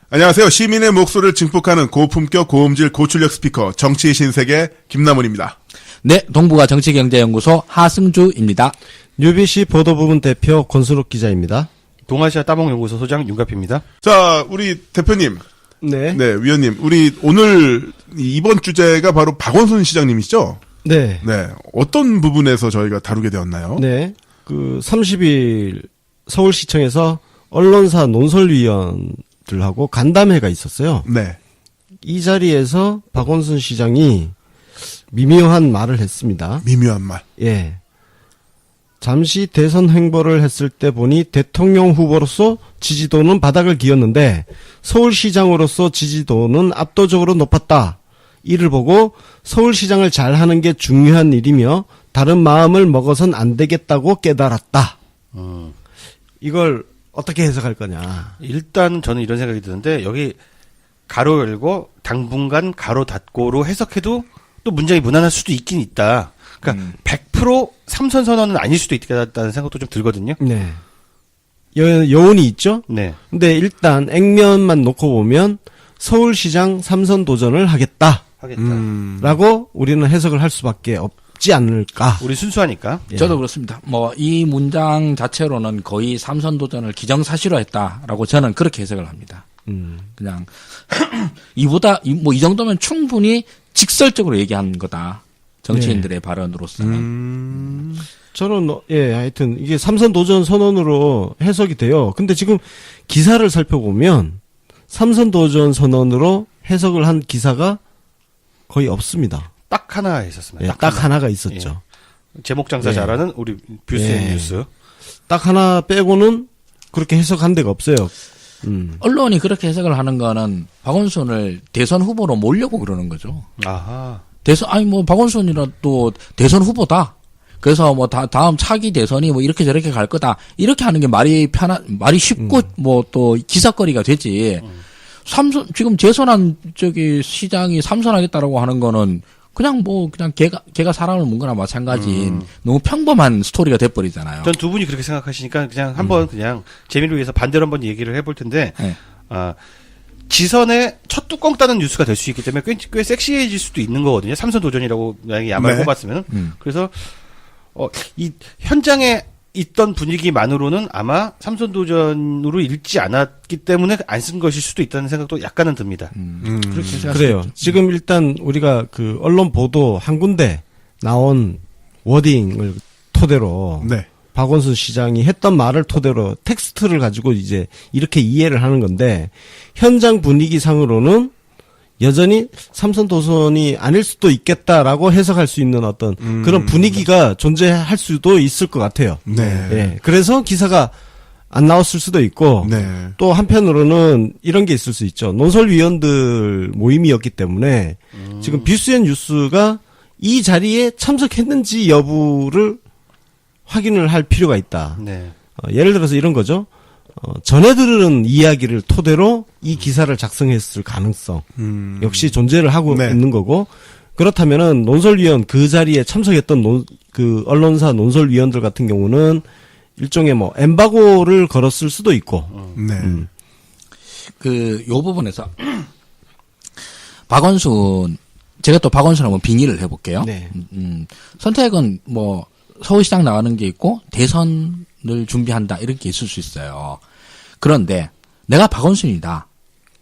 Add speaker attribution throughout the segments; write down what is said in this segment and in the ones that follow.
Speaker 1: 안녕하세요. 시민의 목소리를 증폭하는 고품격 고음질 고출력 스피커 정치의 신세계 김남훈입니다.
Speaker 2: 네, 동부가 정치경제연구소 하승주입니다.
Speaker 3: UBC 보도부문 대표 권순욱 기자입니다.
Speaker 4: 동아시아 따봉연구소 소장 윤갑입니다.
Speaker 1: 자, 우리 대표님.
Speaker 3: 네.
Speaker 1: 네, 위원님. 우리 오늘 이번 주제가 바로 박원순 시장님이시죠?
Speaker 3: 네.
Speaker 1: 네. 어떤 부분에서 저희가 다루게 되었나요?
Speaker 3: 네. 30일 서울시청에서 언론사 논설위원들하고 간담회가 있었어요.
Speaker 1: 네.
Speaker 3: 이 자리에서 박원순 시장이 미묘한 말을 했습니다.
Speaker 1: 미묘한 말.
Speaker 3: 예. 잠시 대선 행보를 했을 때 보니 대통령 후보로서 지지도는 바닥을 기었는데 서울시장으로서 지지도는 압도적으로 높았다. 이를 보고 서울시장을 잘하는 게 중요한 일이며 다른 마음을 먹어선 안 되겠다고 깨달았다. 이걸 어떻게 해석할 거냐.
Speaker 4: 일단 저는 이런 생각이 드는데 여기 가로 열고 당분간 가로 닫고로 해석해도 또 문장이 무난할 수도 있긴 있다. 그러니까 100% 삼선 선언은 아닐 수도 있겠다는 생각도 좀 들거든요.
Speaker 3: 네. 여운이 있죠?
Speaker 4: 네.
Speaker 3: 근데 일단 액면만 놓고 보면 서울시장 3선 도전을 하겠다.
Speaker 4: 하겠다.
Speaker 3: 라고 우리는 해석을 할 수밖에 없지 않을까.
Speaker 4: 우리 순수하니까.
Speaker 3: 예.
Speaker 2: 저도 그렇습니다. 이 문장 자체로는 거의 삼선 도전을 기정사실화했다라고 저는 그렇게 해석을 합니다. 그냥 이 정도면 충분히 직설적으로 얘기한 거다. 정치인들의 발언으로서는.
Speaker 3: 저는 하여튼 이게 삼선 도전 선언으로 해석이 돼요. 근데 지금 기사를 살펴보면 삼선 도전 선언으로 해석을 한 기사가 거의 없습니다.
Speaker 4: 딱 하나 있었습니다.
Speaker 3: 예, 딱 하나가 있었죠.
Speaker 4: 제목 장사
Speaker 3: 예.
Speaker 4: 잘하는 우리 뷰스앤 뉴스.
Speaker 3: 딱 하나 빼고는 그렇게 해석한 데가 없어요.
Speaker 2: 언론이 그렇게 해석을 하는 거는 박원순을 대선 후보로 몰려고 그러는 거죠.
Speaker 4: 아하.
Speaker 2: 박원순이라도 대선 후보다. 그래서 다음 차기 대선이 이렇게 저렇게 갈 거다. 이렇게 하는 게 말이 쉽고 또 기사거리가 되지. 지금 재선한 시장이 삼선하겠다라고 하는 거는 그냥 걔가 사람을 문 거나 마찬가지인 너무 평범한 스토리가 돼버리잖아요.
Speaker 4: 전 두 분이 그렇게 생각하시니까 그냥 한번 그냥 재미를 위해서 반대로 한번 얘기를 해볼 텐데,
Speaker 2: 네.
Speaker 4: 지선에 첫 뚜껑 따는 뉴스가 될 수 있기 때문에 꽤 섹시해질 수도 있는 거거든요. 삼선 도전이라고 만약에 야마를
Speaker 1: 네.
Speaker 4: 뽑았으면. 그래서, 이 현장에 있던 분위기만으로는 아마 삼선 도전으로 읽지 않았기 때문에 안 쓴 것일 수도 있다는 생각도 약간은 듭니다.
Speaker 2: 그렇게 생각할
Speaker 3: 그래요.
Speaker 2: 수 있죠.
Speaker 3: 지금 일단 우리가 언론 보도 한 군데 나온 워딩을 토대로
Speaker 1: 네.
Speaker 3: 박원순 시장이 했던 말을 토대로 텍스트를 가지고 이제 이렇게 이해를 하는 건데 현장 분위기상으로는 여전히 삼선 도선이 아닐 수도 있겠다라고 해석할 수 있는 어떤 그런 분위기가 존재할 수도 있을 것 같아요.
Speaker 1: 네.
Speaker 3: 예. 그래서 기사가 안 나왔을 수도 있고
Speaker 1: 네.
Speaker 3: 또 한편으로는 이런 게 있을 수 있죠. 논설위원들 모임이었기 때문에 지금 뷰스앤 뉴스가 이 자리에 참석했는지 여부를 확인을 할 필요가 있다.
Speaker 4: 네.
Speaker 3: 예를 들어서 이런 거죠. 전해 들은 이야기를 토대로 이 기사를 작성했을 가능성 역시 존재를 하고
Speaker 1: 네.
Speaker 3: 있는 거고 그렇다면은 논설위원 그 자리에 참석했던 언론사 논설위원들 같은 경우는 일종의 엠바고를 걸었을 수도 있고.
Speaker 1: 네.
Speaker 2: 요 부분에서 제가 또 박원순 한번 빙의를 해볼게요.
Speaker 3: 네.
Speaker 2: 선택은 서울시장 나가는 게 있고 대선을 준비한다 이런 게 있을 수 있어요. 그런데 내가 박원순이다.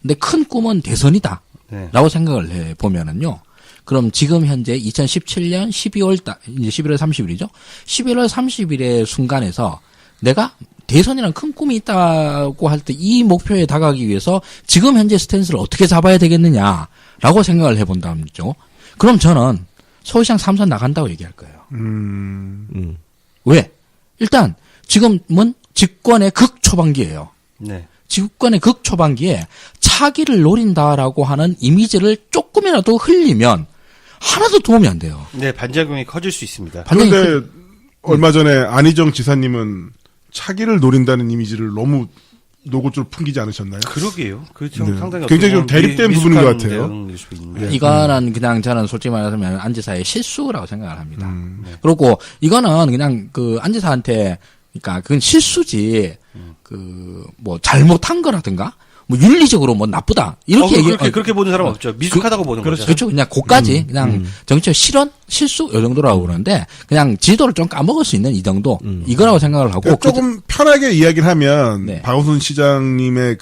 Speaker 2: 근데 큰 꿈은 대선이다.
Speaker 4: 네.
Speaker 2: 라고 생각을 해보면은요. 그럼 지금 현재 2017년 이제 11월 30일이죠. 11월 30일의 순간에서 내가 대선이라는 큰 꿈이 있다고 할 때 이 목표에 다가가기 위해서 지금 현재 스탠스를 어떻게 잡아야 되겠느냐라고 생각을 해본다면요. 그럼 저는 서울시장 3선 나간다고 얘기할 거예요. 왜? 일단 지금은 집권의 극초반기예요.
Speaker 4: 네.
Speaker 2: 집권의 극초반기에 차기를 노린다라고 하는 이미지를 조금이라도 흘리면 하나도 도움이 안 돼요.
Speaker 4: 네, 반작용이 커질 수 있습니다.
Speaker 1: 그런데 얼마 전에 안희정 지사님은 차기를 노린다는 이미지를 너무 노골적으로 풍기지 않으셨나요?
Speaker 4: 그러게요. 그렇죠.
Speaker 1: 네.
Speaker 4: 상당히
Speaker 1: 굉장히 좀 대립된 부분인 것 같아요.
Speaker 2: 이거는 그냥 저는 솔직히 말하자면 안지사의 실수라고 생각을 합니다. 그리고 이거는 그냥 안지사한테 그러니까 그건 실수지 잘못한 거라든가 뭐 윤리적으로 뭐 나쁘다 이렇게 얘기
Speaker 4: 그렇게 보는 사람 없죠. 미숙하다고 보는 거죠.
Speaker 2: 그렇죠. 그냥 고까지 그냥 정치적 실언 실수 요 정도라고 그러는데 그냥 지도를 좀 까먹을 수 있는 이 정도 이거라고 생각을 하고
Speaker 1: 그러니까 조금 편하게 이야기를 하면
Speaker 2: 네.
Speaker 1: 박원순 시장님의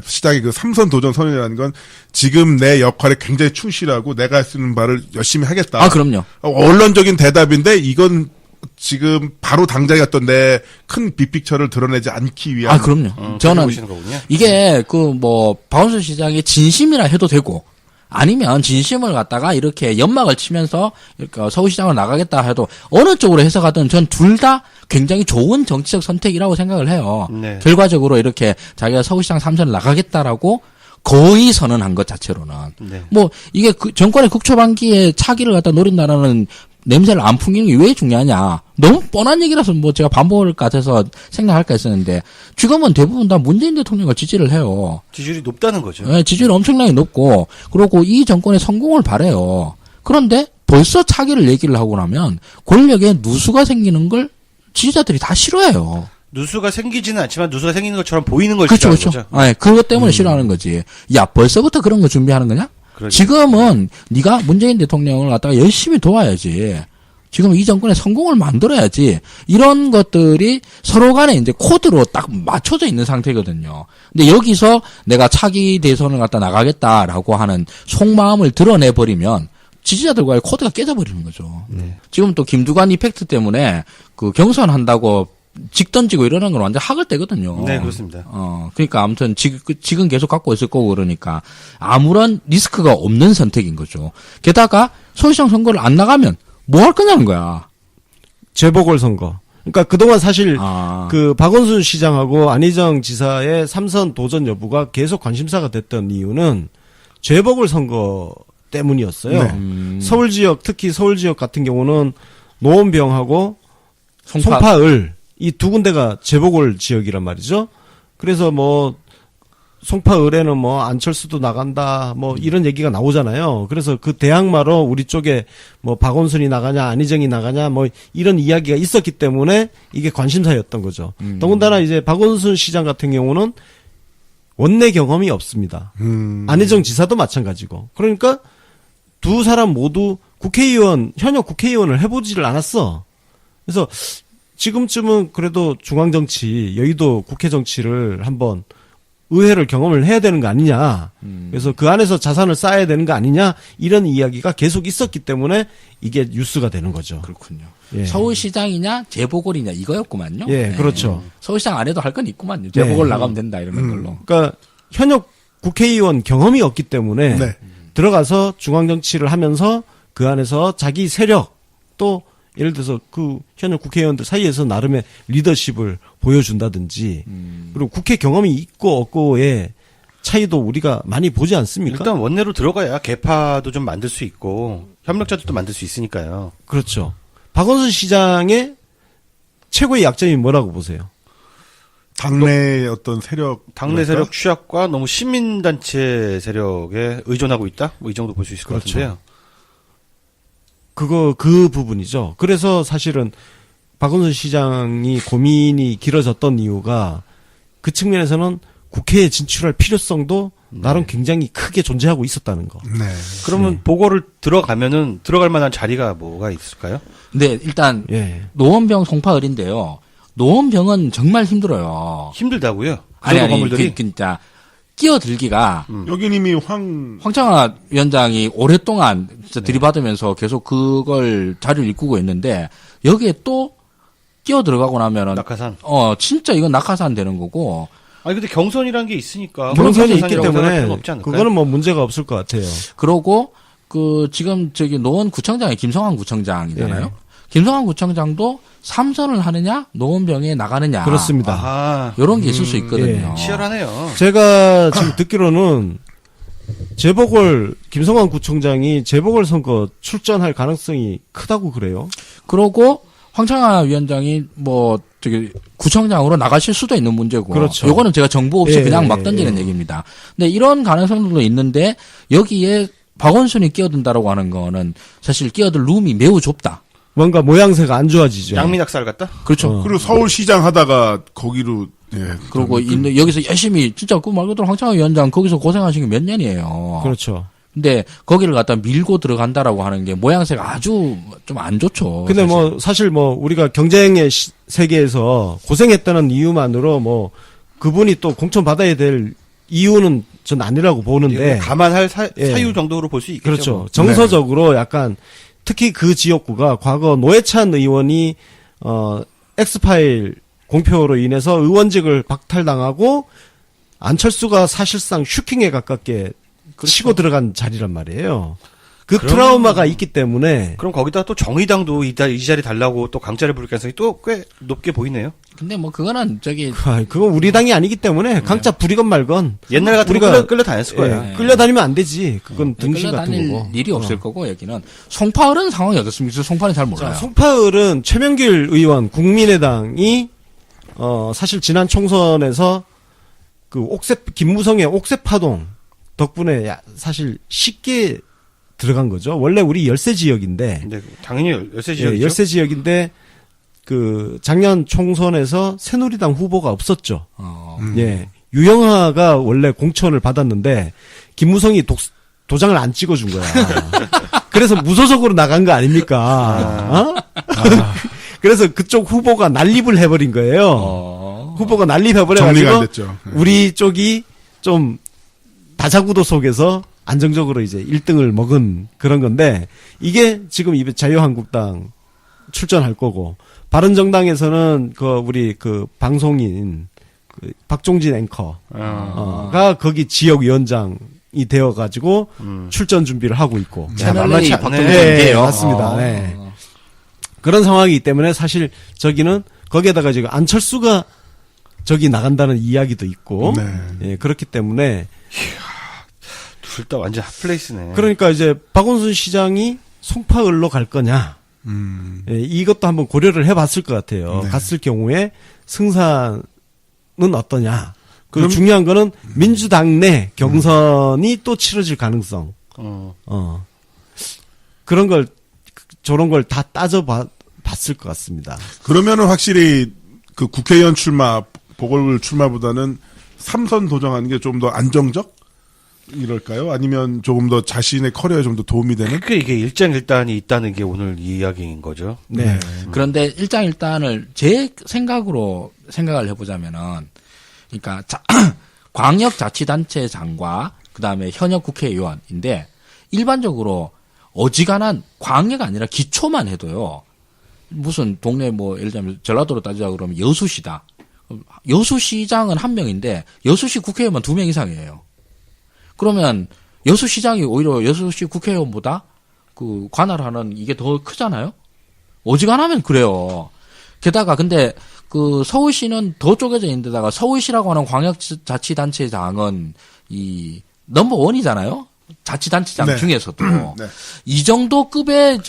Speaker 1: 시장의 그 삼선 도전 선언이라는 건 지금 내 역할에 굉장히 충실하고 내가 쓰는 바를 열심히 하겠다.
Speaker 2: 아 그럼요.
Speaker 1: 원론적인 대답인데 이건 지금 바로 당장에 어떤 내 큰 빅픽처를 드러내지 않기 위한.
Speaker 2: 아 그럼요. 저는
Speaker 4: 보시는 거군요.
Speaker 2: 이게 그 뭐 박원순 시장의 진심이라 해도 되고 아니면 진심을 갖다가 이렇게 연막을 치면서 이렇게 서울시장으로 나가겠다 해도 어느 쪽으로 해석하든 전 둘 다 굉장히 좋은 정치적 선택이라고 생각을 해요.
Speaker 4: 네.
Speaker 2: 결과적으로 이렇게 자기가 서울시장 3선을 나가겠다라고 거의 선언한 것 자체로는
Speaker 4: 네.
Speaker 2: 뭐 이게 그 정권의 국초반기에 차기를 갖다 노린다라는 냄새를 안 풍기는 게 왜 중요하냐. 너무 뻔한 얘기라서 뭐 제가 반복을 같아서 생각할까 했었는데 지금은 대부분 다 문재인 대통령을 지지를 해요.
Speaker 4: 지지율이 높다는 거죠.
Speaker 2: 네, 지지율이 엄청나게 높고 그리고 이 정권의 성공을 바래요. 그런데 벌써 차기를 얘기를 하고 나면 권력에 누수가 생기는 걸 지지자들이 다 싫어해요.
Speaker 4: 누수가 생기지는 않지만 누수가 생기는 것처럼 보이는 걸
Speaker 2: 그렇죠,
Speaker 4: 싫어하는
Speaker 2: 그렇죠.
Speaker 4: 거죠.
Speaker 2: 네, 그것 때문에 싫어하는 거지. 야, 벌써부터 그런 거 준비하는 거냐?
Speaker 4: 그러니까.
Speaker 2: 지금은 네가 문재인 대통령을 갖다가 열심히 도와야지. 지금 이 정권의 성공을 만들어야지. 이런 것들이 서로 간에 이제 코드로 딱 맞춰져 있는 상태거든요. 근데 여기서 내가 차기 대선을 갖다 나가겠다라고 하는 속마음을 드러내버리면 지지자들과의 코드가 깨져버리는 거죠. 지금 또 김두관 이펙트 때문에 그 경선한다고 직 던지고 이러는 건 완전 학을 떼거든요.
Speaker 4: 네, 그렇습니다.
Speaker 2: 그러니까 아무튼 지금 계속 갖고 있을 거고 그러니까 아무런 리스크가 없는 선택인 거죠. 게다가 서울시장 선거를 안 나가면 뭐 할 거냐는 거야.
Speaker 3: 재보궐선거. 그러니까 그동안 사실
Speaker 2: 아.
Speaker 3: 그 박원순 시장하고 안희정 지사의 3선 도전 여부가 계속 관심사가 됐던 이유는 재보궐선거 때문이었어요.
Speaker 1: 네.
Speaker 3: 서울 지역, 특히 서울 지역 같은 경우는 노원병하고
Speaker 2: 송파.
Speaker 3: 송파을 이 두 군데가 재보궐 지역이란 말이죠. 그래서 뭐 송파을에는 뭐 안철수도 나간다 뭐 이런 얘기가 나오잖아요. 그래서 그 대항마로 우리 쪽에 뭐 박원순이 나가냐 안희정이 나가냐 뭐 이런 이야기가 있었기 때문에 이게 관심사였던 거죠. 더군다나 이제 박원순 시장 같은 경우는 원내 경험이 없습니다. 안희정 지사도 마찬가지고. 그러니까 두 사람 모두 국회의원 현역 국회의원을 해보지를 않았어. 그래서 지금쯤은 그래도 중앙정치, 여의도 국회 정치를 한번 의회를 경험을 해야 되는 거 아니냐. 그래서 그 안에서 자산을 쌓아야 되는 거 아니냐. 이런 이야기가 계속 있었기 때문에 이게 뉴스가 되는 거죠.
Speaker 2: 그렇군요.
Speaker 3: 예.
Speaker 2: 서울시장이냐 재보궐이냐 이거였구만요.
Speaker 3: 예, 그렇죠.
Speaker 2: 서울시장 안 해도 할 건 있구만요. 재보궐 나가면 된다 이러는 걸로.
Speaker 3: 그러니까 현역 국회의원 경험이 없기 때문에
Speaker 1: 네.
Speaker 3: 들어가서 중앙정치를 하면서 그 안에서 자기 세력 또 예를 들어서 그 현역 국회의원들 사이에서 나름의 리더십을 보여준다든지 그리고 국회 경험이 있고 없고의 차이도 우리가 많이 보지 않습니까?
Speaker 4: 일단 원내로 들어가야 개파도 좀 만들 수 있고 협력자도 만들 수 있으니까요.
Speaker 3: 그렇죠. 박원순 시장의 최고의 약점이 뭐라고 보세요?
Speaker 1: 당내의 어떤 세력.
Speaker 4: 당내
Speaker 1: 그럴까?
Speaker 4: 세력 취약과 너무 시민단체 세력에 의존하고 있다? 뭐 이 정도 볼 수 있을 것
Speaker 3: 그렇죠.
Speaker 4: 같은데요.
Speaker 3: 그 부분이죠. 그래서 사실은 박원순 시장이 고민이 길어졌던 이유가 그 측면에서는 국회에 진출할 필요성도 나름 굉장히 크게 존재하고 있었다는 거.
Speaker 1: 네.
Speaker 4: 그러면 보궐을 들어가면은 들어갈 만한 자리가 뭐가 있을까요?
Speaker 2: 근데 일단
Speaker 3: 예.
Speaker 2: 노원병 송파을인데요. 노원병은 정말 힘들어요.
Speaker 4: 힘들다고요?
Speaker 2: 아니
Speaker 4: 건물들이?
Speaker 2: 진짜 끼어들기가
Speaker 1: 여긴 이미
Speaker 2: 황창화 위원장이 오랫동안 진짜 들이받으면서 계속 그걸 자리를 이끌고 있는데 여기에 또 끼어 들어가고 나면은
Speaker 4: 낙하산.
Speaker 2: 진짜 이건 낙하산 되는 거고.
Speaker 4: 아니 근데 경선이란 게 있으니까
Speaker 3: 경선이 있기
Speaker 4: 낙하산이라고 생각할
Speaker 3: 때문에
Speaker 4: 필요는 없지 않을까요?
Speaker 3: 그거는 뭐 문제가 없을 것 같아요.
Speaker 2: 그러고 그 지금 저기 노원구청장이 김성환 구청장이잖아요.
Speaker 3: 예.
Speaker 2: 김성환 구청장도 3선을 하느냐 노원병에 나가느냐.
Speaker 3: 그렇습니다.
Speaker 4: 아하.
Speaker 2: 이런 게 있을 수 있거든요.
Speaker 4: 치열하네요.
Speaker 3: 제가 지금 듣기로는 김성환 구청장이 재보궐 선거 출전할 가능성이 크다고 그래요.
Speaker 2: 그러고 황창화 위원장이 뭐 저기 구청장으로 나가실 수도 있는 문제고.
Speaker 3: 그렇죠.
Speaker 2: 요거는 제가 정보 없이
Speaker 3: 예,
Speaker 2: 그냥 막
Speaker 3: 예,
Speaker 2: 던지는
Speaker 3: 예.
Speaker 2: 얘기입니다. 근데 이런 가능성들도 있는데 여기에 박원순이 끼어든다라고 하는 거는 사실 끼어들 룸이 매우 좁다.
Speaker 3: 뭔가 모양새가 안 좋아지죠.
Speaker 4: 양민학살 같다?
Speaker 2: 그렇죠.
Speaker 1: 그리고 서울시장 하다가 거기로 예.
Speaker 2: 그리고 여기서 열심히 진짜 그 말 그대로 황창호 위원장 거기서 고생하신 게 몇 년이에요.
Speaker 3: 그렇죠.
Speaker 2: 근데 거기를 갖다 밀고 들어간다라고 하는 게 모양새가 아주 좀 안 좋죠.
Speaker 3: 근데 뭐 사실 뭐 우리가 경쟁의 세계에서 고생했다는 이유만으로 뭐 그분이 또 공천 받아야 될 이유는 전 아니라고 보는데
Speaker 4: 감안할
Speaker 3: 예.
Speaker 4: 사유 정도로 볼 수 있겠죠.
Speaker 3: 그렇죠.
Speaker 4: 뭐.
Speaker 3: 정서적으로 약간 특히 그 지역구가 과거 노회찬 의원이 엑스파일 공표로 인해서 의원직을 박탈당하고 안철수가 사실상 슈킹에 가깝게 치고 들어간 자리란 말이에요. 그 트라우마가 있기 때문에
Speaker 4: 그럼 거기다 또 정의당도 이 자리 달라고 또 강짜를 부를 가능성이 또 꽤 높게 보이네요.
Speaker 2: 근데 뭐 그거는 저기
Speaker 3: 그건 우리 당이 아니기 때문에 강짜 부리건 말건
Speaker 4: 옛날 같으면
Speaker 3: 우리가
Speaker 4: 끌려다녔을 거야.
Speaker 3: 끌려다니면 안 되지. 그건 등신 같은
Speaker 2: 끌려다닐
Speaker 3: 거고.
Speaker 2: 일이 없을 거고 여기는 송파을은 상황이 어떻습니까? 송파는 잘 몰라요.
Speaker 3: 자, 송파을은 최명길 의원 국민의당이 사실 지난 총선에서 그 김무성의 옥새 파동 덕분에 사실 쉽게 들어간 거죠. 원래 우리 열세 지역인데
Speaker 4: 근데 당연히 열세 지역이죠.
Speaker 3: 열세 지역인데 그 작년 총선에서 새누리당 후보가 없었죠. 예. 유영하가 원래 공천을 받았는데 김무성이 도장을 안 찍어준 거야. 그래서 무소속으로 나간 거 아닙니까? 그래서 그쪽 후보가 난립을 해버린 거예요. 후보가
Speaker 1: 정리가 안
Speaker 3: 난립해버려가지고
Speaker 1: 됐죠.
Speaker 3: 우리 쪽이 좀 다자구도 속에서 안정적으로 이제 1등을 먹은 그런 건데 이게 지금 자유한국당 출전할 거고 바른정당에서는 우리 방송인 박종진 앵커가 거기 지역위원장이 되어가지고 출전 준비를 하고 있고.
Speaker 4: 만만치
Speaker 2: 채널A
Speaker 4: 않네.
Speaker 3: 네, 맞습니다. 네. 그런 상황이기 때문에 사실 저기는 거기에다가 지금 안철수가 저기 나간다는 이야기도 있고.
Speaker 1: 네.
Speaker 3: 예, 그렇기 때문에
Speaker 4: 둘 다 완전 핫플레이스네.
Speaker 3: 그러니까 이제 박원순 시장이 송파을로 갈 거냐. 예, 이것도 한번 고려를 해봤을 것 같아요.
Speaker 1: 네.
Speaker 3: 갔을 경우에 승산은 어떠냐.
Speaker 1: 그럼-
Speaker 3: 중요한 거는 민주당 내 경선이 또 치러질 가능성. 그런 걸 저런 걸 다 따져봤을 것 같습니다.
Speaker 1: 그러면은 확실히 그 국회의원 출마, 보궐 출마보다는 3선 도정하는 게 좀 더 안정적? 이럴까요? 아니면 조금 더 자신의 커리어에 좀 더 도움이 되는?
Speaker 4: 그게 이게 일장일단이 있다는 게 오늘 이야기인 거죠.
Speaker 3: 네.
Speaker 2: 그런데 일장일단을 제 생각으로 생각을 해보자면은, 그러니까 광역자치단체장과 그 다음에 현역 국회의원인데 일반적으로 어지간한 광역가 아니라 기초만 해도요. 무슨 동네 뭐 예를 들면 전라도로 따지자 그러면 여수시다. 여수시장은 한 명인데 여수시 국회의원만 2명 이상이에요. 그러면 여수시장이 오히려 여수시 국회의원보다 그 관할하는 이게 더 크잖아요. 어지간하면 그래요. 게다가 근데 그 서울시는 더 쪼개져 있는 데다가 서울시라고 하는 광역자치단체장은 이 넘버1이잖아요. 자치단체장
Speaker 1: 네.
Speaker 2: 중에서도.
Speaker 1: 네.
Speaker 2: 이 정도 급의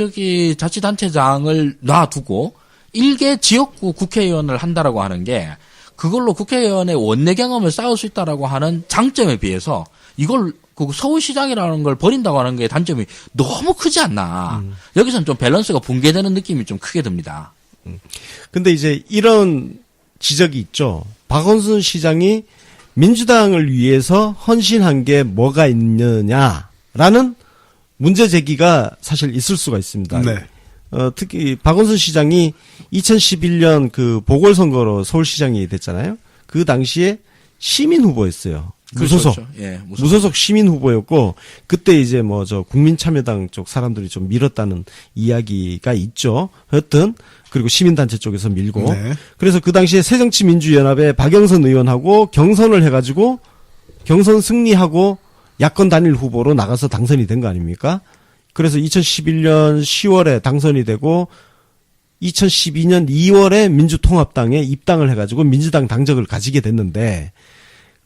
Speaker 2: 자치단체장을 놔두고 일개 지역구 국회의원을 한다라고 하는 게 그걸로 국회의원의 원내 경험을 쌓을 수 있다라고 하는 장점에 비해서 이걸 그 서울시장이라는 걸 버린다고 하는 게 단점이 너무 크지 않나. 여기서는 좀 밸런스가 붕괴되는 느낌이 좀 크게 듭니다.
Speaker 3: 근데 이제 이런 지적이 있죠. 박원순 시장이 민주당을 위해서 헌신한 게 뭐가 있느냐라는 문제 제기가 사실 있을 수가 있습니다.
Speaker 1: 네.
Speaker 3: 특히 박원순 시장이 2011년 그 보궐선거로 서울시장이 됐잖아요. 그 당시에 시민 후보였어요. 무소속.
Speaker 2: 그렇죠. 예,
Speaker 3: 무소속 시민 후보였고 그때 이제 뭐 국민참여당 쪽 사람들이 좀 밀었다는 이야기가 있죠. 여튼 그리고 시민단체 쪽에서 밀고
Speaker 1: 네.
Speaker 3: 그래서 그 당시에 새정치민주연합의 박영선 의원하고 경선을 해가지고 경선 승리하고 야권 단일 후보로 나가서 당선이 된 거 아닙니까? 그래서 2011년 10월에 당선이 되고 2012년 2월에 민주통합당에 입당을 해가지고 민주당 당적을 가지게 됐는데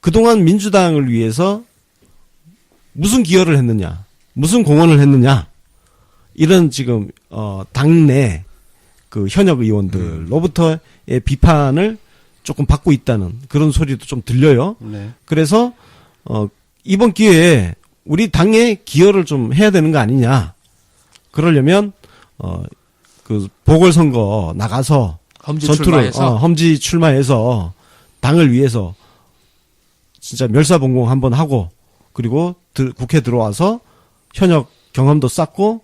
Speaker 3: 그동안 민주당을 위해서 무슨 기여를 했느냐, 무슨 공헌을 했느냐, 이런 지금, 당내 그 현역 의원들로부터의 비판을 조금 받고 있다는 그런 소리도 좀 들려요.
Speaker 4: 네.
Speaker 3: 그래서, 이번 기회에 우리 당에 기여를 좀 해야 되는 거 아니냐. 그러려면, 그 보궐선거 나가서
Speaker 2: 험지
Speaker 3: 전투를,
Speaker 2: 출마해서
Speaker 3: 험지 출마해서 당을 위해서 진짜 멸사봉공 한번 하고 그리고 국회 들어와서 현역 경험도 쌓고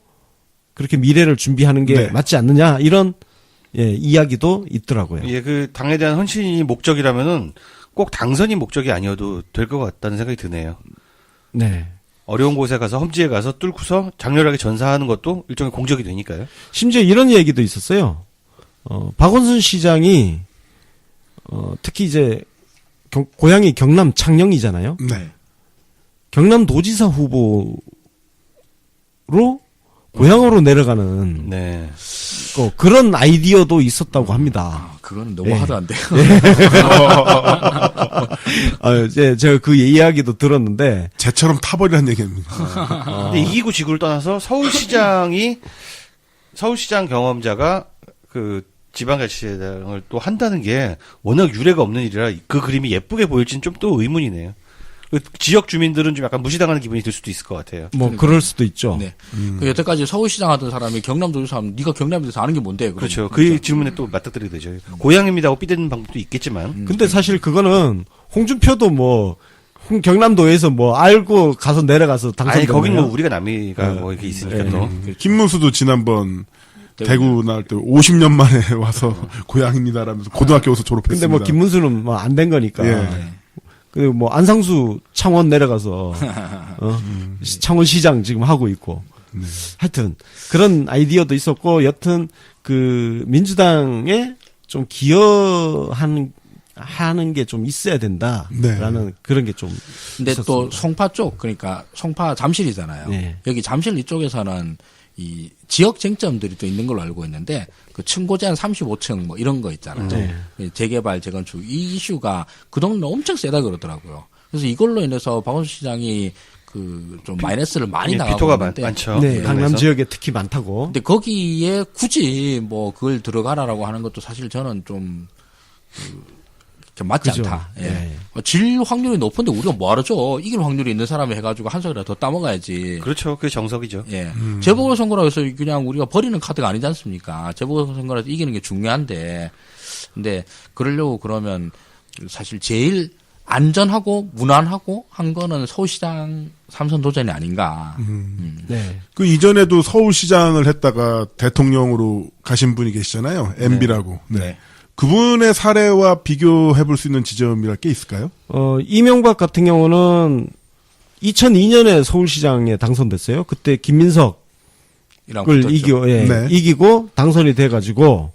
Speaker 3: 그렇게 미래를 준비하는 게
Speaker 1: 네.
Speaker 3: 맞지 않느냐 이런 이야기도 있더라고요.
Speaker 4: 예, 그 당에 대한 헌신이 목적이라면은 꼭 당선이 목적이 아니어도 될 것 같다는 생각이 드네요.
Speaker 3: 네.
Speaker 4: 어려운 곳에 가서 험지에 가서 뚫고서 장렬하게 전사하는 것도 일종의 공적이 되니까요.
Speaker 3: 심지어 이런 얘기도 있었어요. 박원순 시장이 특히 이제 고향이 경남 창녕이잖아요.
Speaker 1: 네.
Speaker 3: 경남도지사 후보로 고향으로 내려가는
Speaker 4: 네.
Speaker 3: 그런 아이디어도 있었다고 합니다.
Speaker 2: 그거는 너무
Speaker 3: 예.
Speaker 2: 하드한데요.
Speaker 3: 제가 그 이야기도 들었는데
Speaker 1: 쟤처럼 타버리라는 얘기입니다.
Speaker 4: 근데 이기고 지구를 떠나서 서울시장 경험자가 그 지방자치단을 또 한다는 게 워낙 유례가 없는 일이라 그 그림이 예쁘게 보일지는 좀 또 의문이네요. 그 지역 주민들은 좀 약간 무시당하는 기분이 들 수도 있을 것 같아요.
Speaker 3: 뭐 그럴 수도 있죠.
Speaker 2: 네. 그 여태까지 서울시장 하던 사람이 경남도지사 하면 네가 경남에 대해서 아는 게 뭔데?
Speaker 4: 그렇죠. 그 질문에 또 맞닥뜨리게 되죠. 고향입니다 하고 삐대는 방법도 있겠지만.
Speaker 3: 근데 사실 그거는 홍준표도 뭐 경남도에서 뭐 알고 가서 내려가서 당선된
Speaker 4: 아니, 거긴 뭐
Speaker 3: 거예요.
Speaker 4: 우리가 남이가 뭐 이렇게 있으니까 또.
Speaker 1: 김문수도 지난번 대구 나올 때 50년 만에 와서 고향입니다라면서 고등학교 와서 졸업했습니다.
Speaker 3: 근데 뭐 김문수는 뭐 안 된 거니까.
Speaker 1: 예.
Speaker 3: 그리고 뭐 안상수 창원 내려가서 창원시장 지금 하고 있고. 하여튼 그런 아이디어도 있었고 여튼 그 민주당에 좀 기여하는 게 좀 있어야 된다라는
Speaker 1: 네.
Speaker 3: 그런 게 좀
Speaker 2: 근데 또
Speaker 3: 있었습니다.
Speaker 2: 송파 쪽 그러니까 송파 잠실이잖아요.
Speaker 3: 네.
Speaker 2: 여기 잠실 이쪽에서는 이 지역 쟁점들이 또 있는 걸로 알고 있는데 그 층고 제한 35층 뭐 이런 거 있잖아요.
Speaker 3: 네.
Speaker 2: 재개발 재건축 이 이슈가 그동안 엄청 세다 그러더라고요. 그래서 이걸로 인해서 박원순 시장이 그 좀 마이너스를 많이 나가고
Speaker 4: 비토가
Speaker 2: 있는데
Speaker 4: 많죠.
Speaker 3: 네,
Speaker 4: 예,
Speaker 3: 강남
Speaker 4: 그래서.
Speaker 3: 지역에 특히 많다고.
Speaker 2: 근데 거기에 굳이 뭐 그걸 들어가라라고 하는 것도 사실 저는 좀 맞지
Speaker 3: 그죠.
Speaker 2: 않다. 예.
Speaker 3: 네.
Speaker 2: 질 확률이 높은데 우리가 뭐하러 줘? 이길 확률이 있는 사람이 해가지고 한 석이라도 더 따먹어야지.
Speaker 4: 그렇죠. 그게 정석이죠.
Speaker 2: 예. 재보궐선거라고 해서 그냥 우리가 버리는 카드가 아니지 않습니까? 재보궐선거라서 이기는 게 중요한데. 근데 그러려고 그러면 사실 제일 안전하고 무난하고 한 거는 서울시장 3선 도전이 아닌가.
Speaker 3: 네.
Speaker 1: 그 이전에도 서울시장을 했다가 대통령으로 가신 분이 계시잖아요. MB라고. 네. 그분의 사례와 비교해 볼 수 있는 지점이랄 게 있을까요?
Speaker 3: 이명박 같은 경우는 2002년에 서울시장에 당선됐어요. 그때 김민석을
Speaker 2: 이랑 붙었죠.
Speaker 1: 네.
Speaker 3: 이기고 당선이 돼가지고,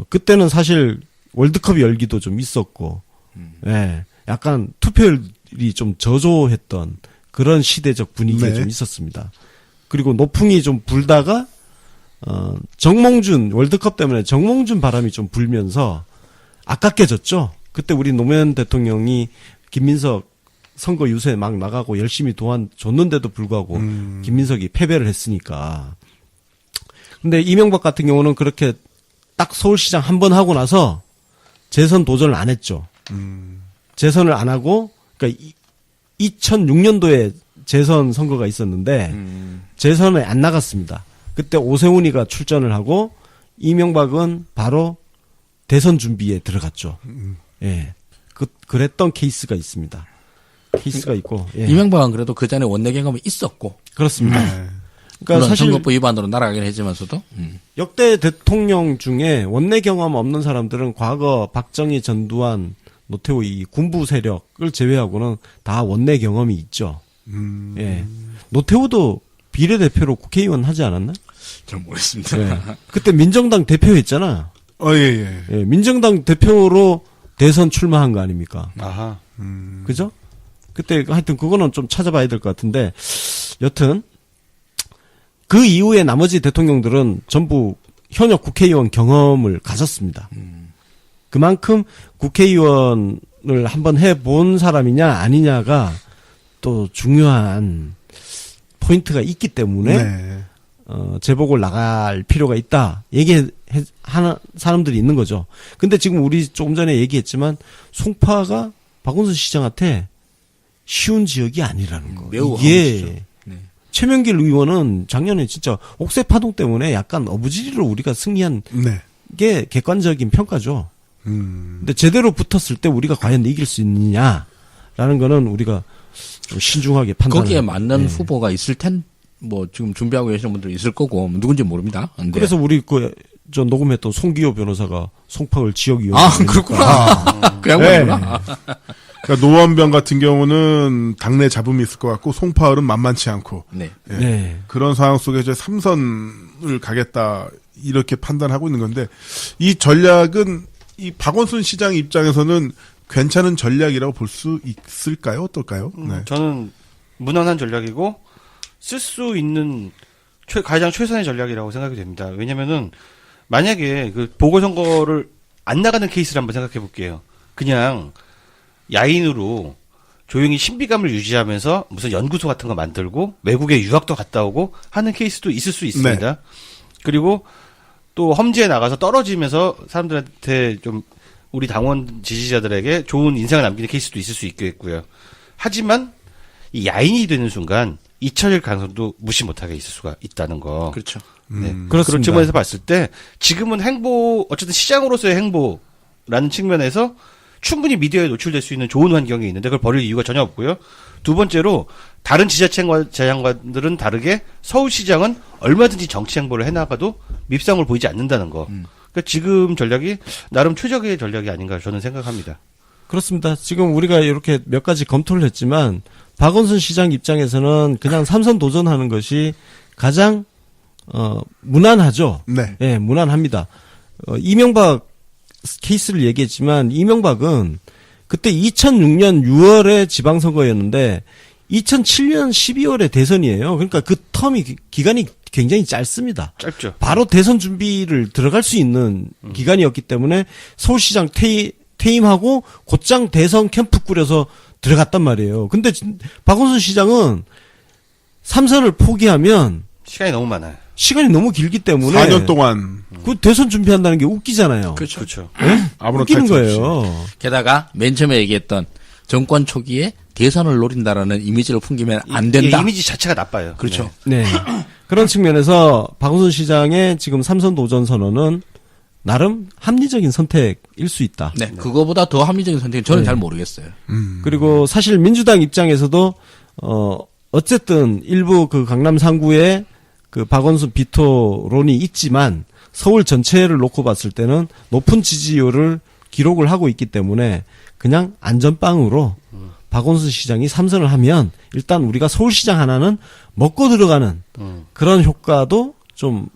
Speaker 3: 그때는 사실 월드컵 열기도 좀 있었고, 예, 약간 투표율이 좀 저조했던 그런 시대적 분위기가
Speaker 1: 네.
Speaker 3: 좀 있었습니다. 그리고 노풍이 좀 불다가, 정몽준, 월드컵 때문에 정몽준 바람이 좀 불면서 아깝게 졌죠. 그때 우리 노무현 대통령이 김민석 선거 유세 막 나가고 열심히 도와줬는데도 불구하고 김민석이 패배를 했으니까. 근데 이명박 같은 경우는 그렇게 딱 서울시장 한 번 하고 나서 재선 도전을 안 했죠. 재선을 안 하고, 그러니까 2006년도에 재선 선거가 있었는데 재선에 안 나갔습니다. 그때 오세훈이가 출전을 하고 이명박은 바로 대선 준비에 들어갔죠. 예. 그랬던 케이스가 있습니다. 케이스가 있고. 예.
Speaker 2: 이명박은 그래도 그 전에 원내 경험이 있었고.
Speaker 3: 그렇습니다.
Speaker 1: 네.
Speaker 3: 그러니까
Speaker 2: 물론
Speaker 3: 사실
Speaker 2: 선거법 위반으로 날아가긴 했지만서도.
Speaker 3: 역대 대통령 중에 원내 경험 없는 사람들은 과거 박정희, 전두환, 노태우 이 군부 세력을 제외하고는 다 원내 경험이 있죠. 예. 노태우도 비례대표로 국회의원 하지 않았나?
Speaker 2: 잘 모르겠습니다.
Speaker 3: 예. 그때 민정당 대표했잖아.
Speaker 1: 예.
Speaker 3: 예, 민정당 대표로 대선 출마한 거 아닙니까?
Speaker 4: 아하.
Speaker 3: 그죠? 그때 하여튼 그거는 좀 찾아봐야 될 것 같은데 여튼 그 이후에 나머지 대통령들은 전부 현역 국회의원 경험을 가졌습니다. 그만큼 국회의원을 한번 해본 사람이냐 아니냐가 또 중요한 포인트가 있기 때문에
Speaker 1: 네.
Speaker 3: 재보궐 나갈 필요가 있다. 얘기하는 사람들이 있는 거죠. 근데 지금 우리 조금 전에 얘기했지만 송파가 박원순 시장한테 쉬운 지역이 아니라는 거.
Speaker 2: 매우
Speaker 3: 이게
Speaker 2: 험하죠. 네.
Speaker 3: 최명길 의원은 작년에 진짜 옥새 파동 때문에 약간 어부지리로 우리가 승리한
Speaker 1: 네.
Speaker 3: 게 객관적인 평가죠. 근데 제대로 붙었을 때 우리가 과연 이길 수 있느냐라는 거는 우리가 좀 신중하게 판단.
Speaker 2: 거기에 맞는 후보가 있을 뭐 지금 준비하고 계시는 분들 있을 거고 누군지 모릅니다. 근데.
Speaker 3: 그래서 우리 저 녹음했던 송기호 변호사가 송파을 지역위원.
Speaker 2: 그렇구나. 그 양반이구나.
Speaker 1: 그러니까 노원병 같은 경우는 당내 잡음이 있을 것 같고 송파을은 만만치 않고
Speaker 2: 네.
Speaker 1: 예.
Speaker 3: 네.
Speaker 1: 그런 상황 속에 이제 3선을 가겠다 이렇게 판단하고 있는 건데 이 전략은 이 박원순 시장 입장에서는 괜찮은 전략이라고 볼 수 있을까요? 어떨까요? 네.
Speaker 4: 저는 무난한 전략이고 쓸 수 있는 가장 최선의 전략이라고 생각이 됩니다. 왜냐면은 만약에 그 보궐선거를 안 나가는 케이스를 한번 생각해 볼게요. 그냥 야인으로 조용히 신비감을 유지하면서 무슨 연구소 같은 거 만들고 외국에 유학도 갔다 오고 하는 케이스도 있을 수 있습니다.
Speaker 1: 네.
Speaker 4: 그리고 또 험지에 나가서 떨어지면서 사람들한테 좀 우리 당원 지지자들에게 좋은 인상을 남기는 케이스도 있을 수 있겠고요. 하지만 이 야인이 되는 순간 잊혀질 가능성도 무시 못하게 있을 수가 있다는 거.
Speaker 2: 그렇죠.
Speaker 4: 네.
Speaker 3: 그렇습니다.
Speaker 4: 그런 측면에서 봤을 때 지금은 어쨌든 시장으로서의 행보라는 측면에서 충분히 미디어에 노출될 수 있는 좋은 환경이 있는데 그걸 버릴 이유가 전혀 없고요. 두 번째로 다른 지자체 장관들은 다르게 서울시장은 얼마든지 정치 행보를 해나가도 밉상을 보이지 않는다는 거. 그러니까 지금 전략이 나름 최적의 전략이 아닌가 저는 생각합니다.
Speaker 3: 그렇습니다. 지금 우리가 이렇게 몇 가지 검토를 했지만 박원순 시장 입장에서는 그냥 3선 도전하는 것이 가장 무난하죠.
Speaker 1: 네.
Speaker 3: 예, 무난합니다. 이명박 케이스를 얘기했지만 이명박은 그때 2006년 6월에 지방선거였는데 2007년 12월에 대선이에요. 그러니까 그 기간이 굉장히 짧습니다.
Speaker 4: 짧죠.
Speaker 3: 바로 대선 준비를 들어갈 수 있는 기간이었기 때문에 서울시장 퇴임하고 곧장 대선 캠프 꾸려서 들어갔단 말이에요. 근데 박원순 시장은 3선을 포기하면
Speaker 4: 시간이 너무 많아요.
Speaker 3: 시간이 너무 길기 때문에
Speaker 1: 4년 동안
Speaker 3: 그 대선 준비한다는 게 웃기잖아요.
Speaker 2: 그렇죠.
Speaker 4: 그렇죠.
Speaker 1: 아무런
Speaker 3: 웃기는
Speaker 1: 탈수 없이.
Speaker 3: 거예요.
Speaker 2: 게다가 맨 처음에 얘기했던 정권 초기에 대선을 노린다라는 이미지를 풍기면 안 된다.
Speaker 4: 이미지 자체가 나빠요.
Speaker 2: 그렇죠.
Speaker 3: 네. 그런 측면에서 박원순 시장의 지금 3선 도전 선언은 나름 합리적인 선택일 수 있다.
Speaker 2: 네. 그거보다 더 합리적인 선택은 저는 잘 모르겠어요.
Speaker 3: 그리고 사실 민주당 입장에서도 어쨌든 일부 그 강남 상구에 그 박원순 비토론이 있지만 서울 전체를 놓고 봤을 때는 높은 지지율을 기록을 하고 있기 때문에 그냥 안전빵으로 박원순 시장이 3선을 하면 일단 우리가 서울시장 하나는 먹고 들어가는 그런 효과도 좀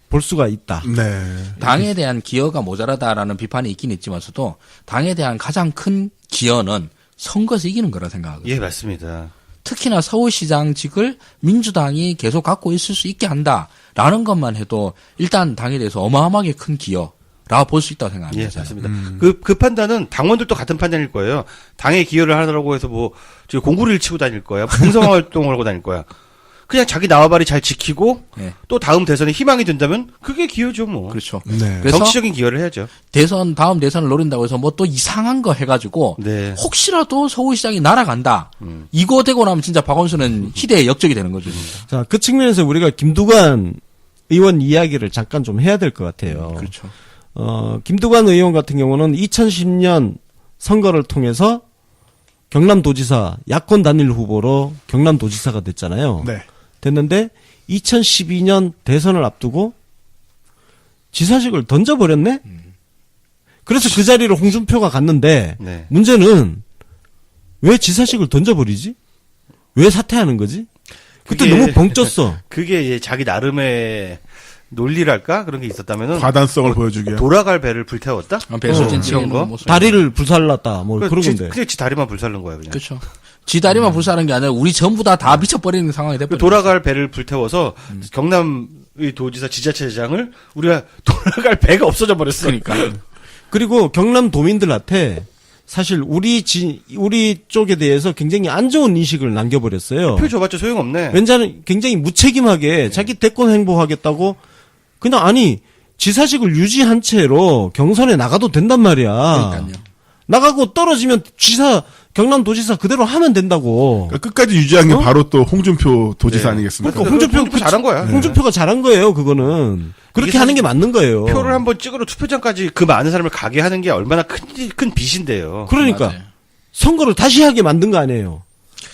Speaker 3: 볼 수가 있다.
Speaker 1: 네.
Speaker 2: 당에 대한 기여가 모자라다라는 비판이 있긴 있지만서도 당에 대한 가장 큰 기여는 선거에서 이기는 거라 생각하거든요.
Speaker 4: 예, 맞습니다.
Speaker 2: 특히나 서울시장직을 민주당이 계속 갖고 있을 수 있게 한다라는 것만 해도 일단 당에 대해서 어마어마하게 큰 기여라고 볼 수 있다고 생각합니다.
Speaker 4: 예, 맞습니다. 그 판단은 당원들도 같은 판단일 거예요. 당에 기여를 하라고 해서 지금 공구리를 치고 다닐 거야. 봉사활동을 하고 다닐 거야. 그냥 자기 나와바리 잘 지키고
Speaker 2: 네.
Speaker 4: 또 다음 대선에 희망이 된다면 그게 기여죠, 뭐.
Speaker 2: 그렇죠.
Speaker 1: 네.
Speaker 2: 그래서
Speaker 4: 정치적인 기여를 해야죠.
Speaker 2: 다음 대선을 노린다고 해서 뭐 또 이상한 거 해가지고
Speaker 4: 네.
Speaker 2: 혹시라도 서울시장이 날아간다. 이거 되고 나면 진짜 박원순은 희대의 역적이 되는 거죠. 진짜.
Speaker 3: 자, 그 측면에서 우리가 김두관 의원 이야기를 잠깐 좀 해야 될 것 같아요.
Speaker 2: 그렇죠.
Speaker 3: 김두관 의원 같은 경우는 2010년 선거를 통해서 경남도지사 야권 단일 후보로 경남도지사가 됐잖아요.
Speaker 1: 네.
Speaker 3: 됐는데 2012년 대선을 앞두고 지사직을 던져버렸네? 그래서 그 자리를 홍준표가 갔는데
Speaker 4: 네.
Speaker 3: 문제는 왜 지사직을 던져버리지? 왜 사퇴하는 거지? 그때
Speaker 4: 그게-
Speaker 3: 너무 벙쪘어.
Speaker 4: 그게 예, 자기 나름의 논리랄까? 그런 게 있었다면은
Speaker 1: 과단성을 보여주기 위해.
Speaker 4: 돌아갈 배를 불태웠다?
Speaker 2: 배수진
Speaker 4: 이런 거?
Speaker 2: 모습.
Speaker 3: 다리를 불살랐다. 뭐 그런 건데.
Speaker 4: 그냥 지 다리만 불살른 거야, 그냥.
Speaker 2: 그렇죠. 지 다리만 불사하는 게 아니라 우리 전부 다 미쳐버리는 상황이
Speaker 4: 그
Speaker 2: 돼버려.
Speaker 4: 돌아갈 배를 불태워서 경남의 도지사 지자체장을 우리가 돌아갈 배가 없어져 버렸어.
Speaker 2: 그러니까.
Speaker 3: 그리고 경남 도민들한테 사실 우리 쪽에 대해서 굉장히 안 좋은 인식을 남겨버렸어요.
Speaker 4: 표 줘봤자 소용없네.
Speaker 3: 왠지 굉장히 무책임하게 자기 대권 행보하겠다고 그냥 아니 지사직을 유지한 채로 경선에 나가도 된단 말이야.
Speaker 2: 그러니까요.
Speaker 3: 나가고 떨어지면 지사 경남도지사 그대로 하면 된다고.
Speaker 1: 그러니까 끝까지 유지한 게 바로 또 홍준표 도지사
Speaker 4: 네.
Speaker 1: 아니겠습니까?
Speaker 3: 그러니까
Speaker 4: 홍준표 잘한 거야.
Speaker 3: 홍준표가 잘한 거예요. 그거는 그렇게
Speaker 4: 이게
Speaker 3: 하는 게 맞는 거예요.
Speaker 4: 표를 한번 찍으러 투표장까지 그 많은 사람을 가게 하는 게 얼마나 큰 빚인데요.
Speaker 3: 그러니까
Speaker 2: 맞아요.
Speaker 3: 선거를 다시 하게 만든 거 아니에요.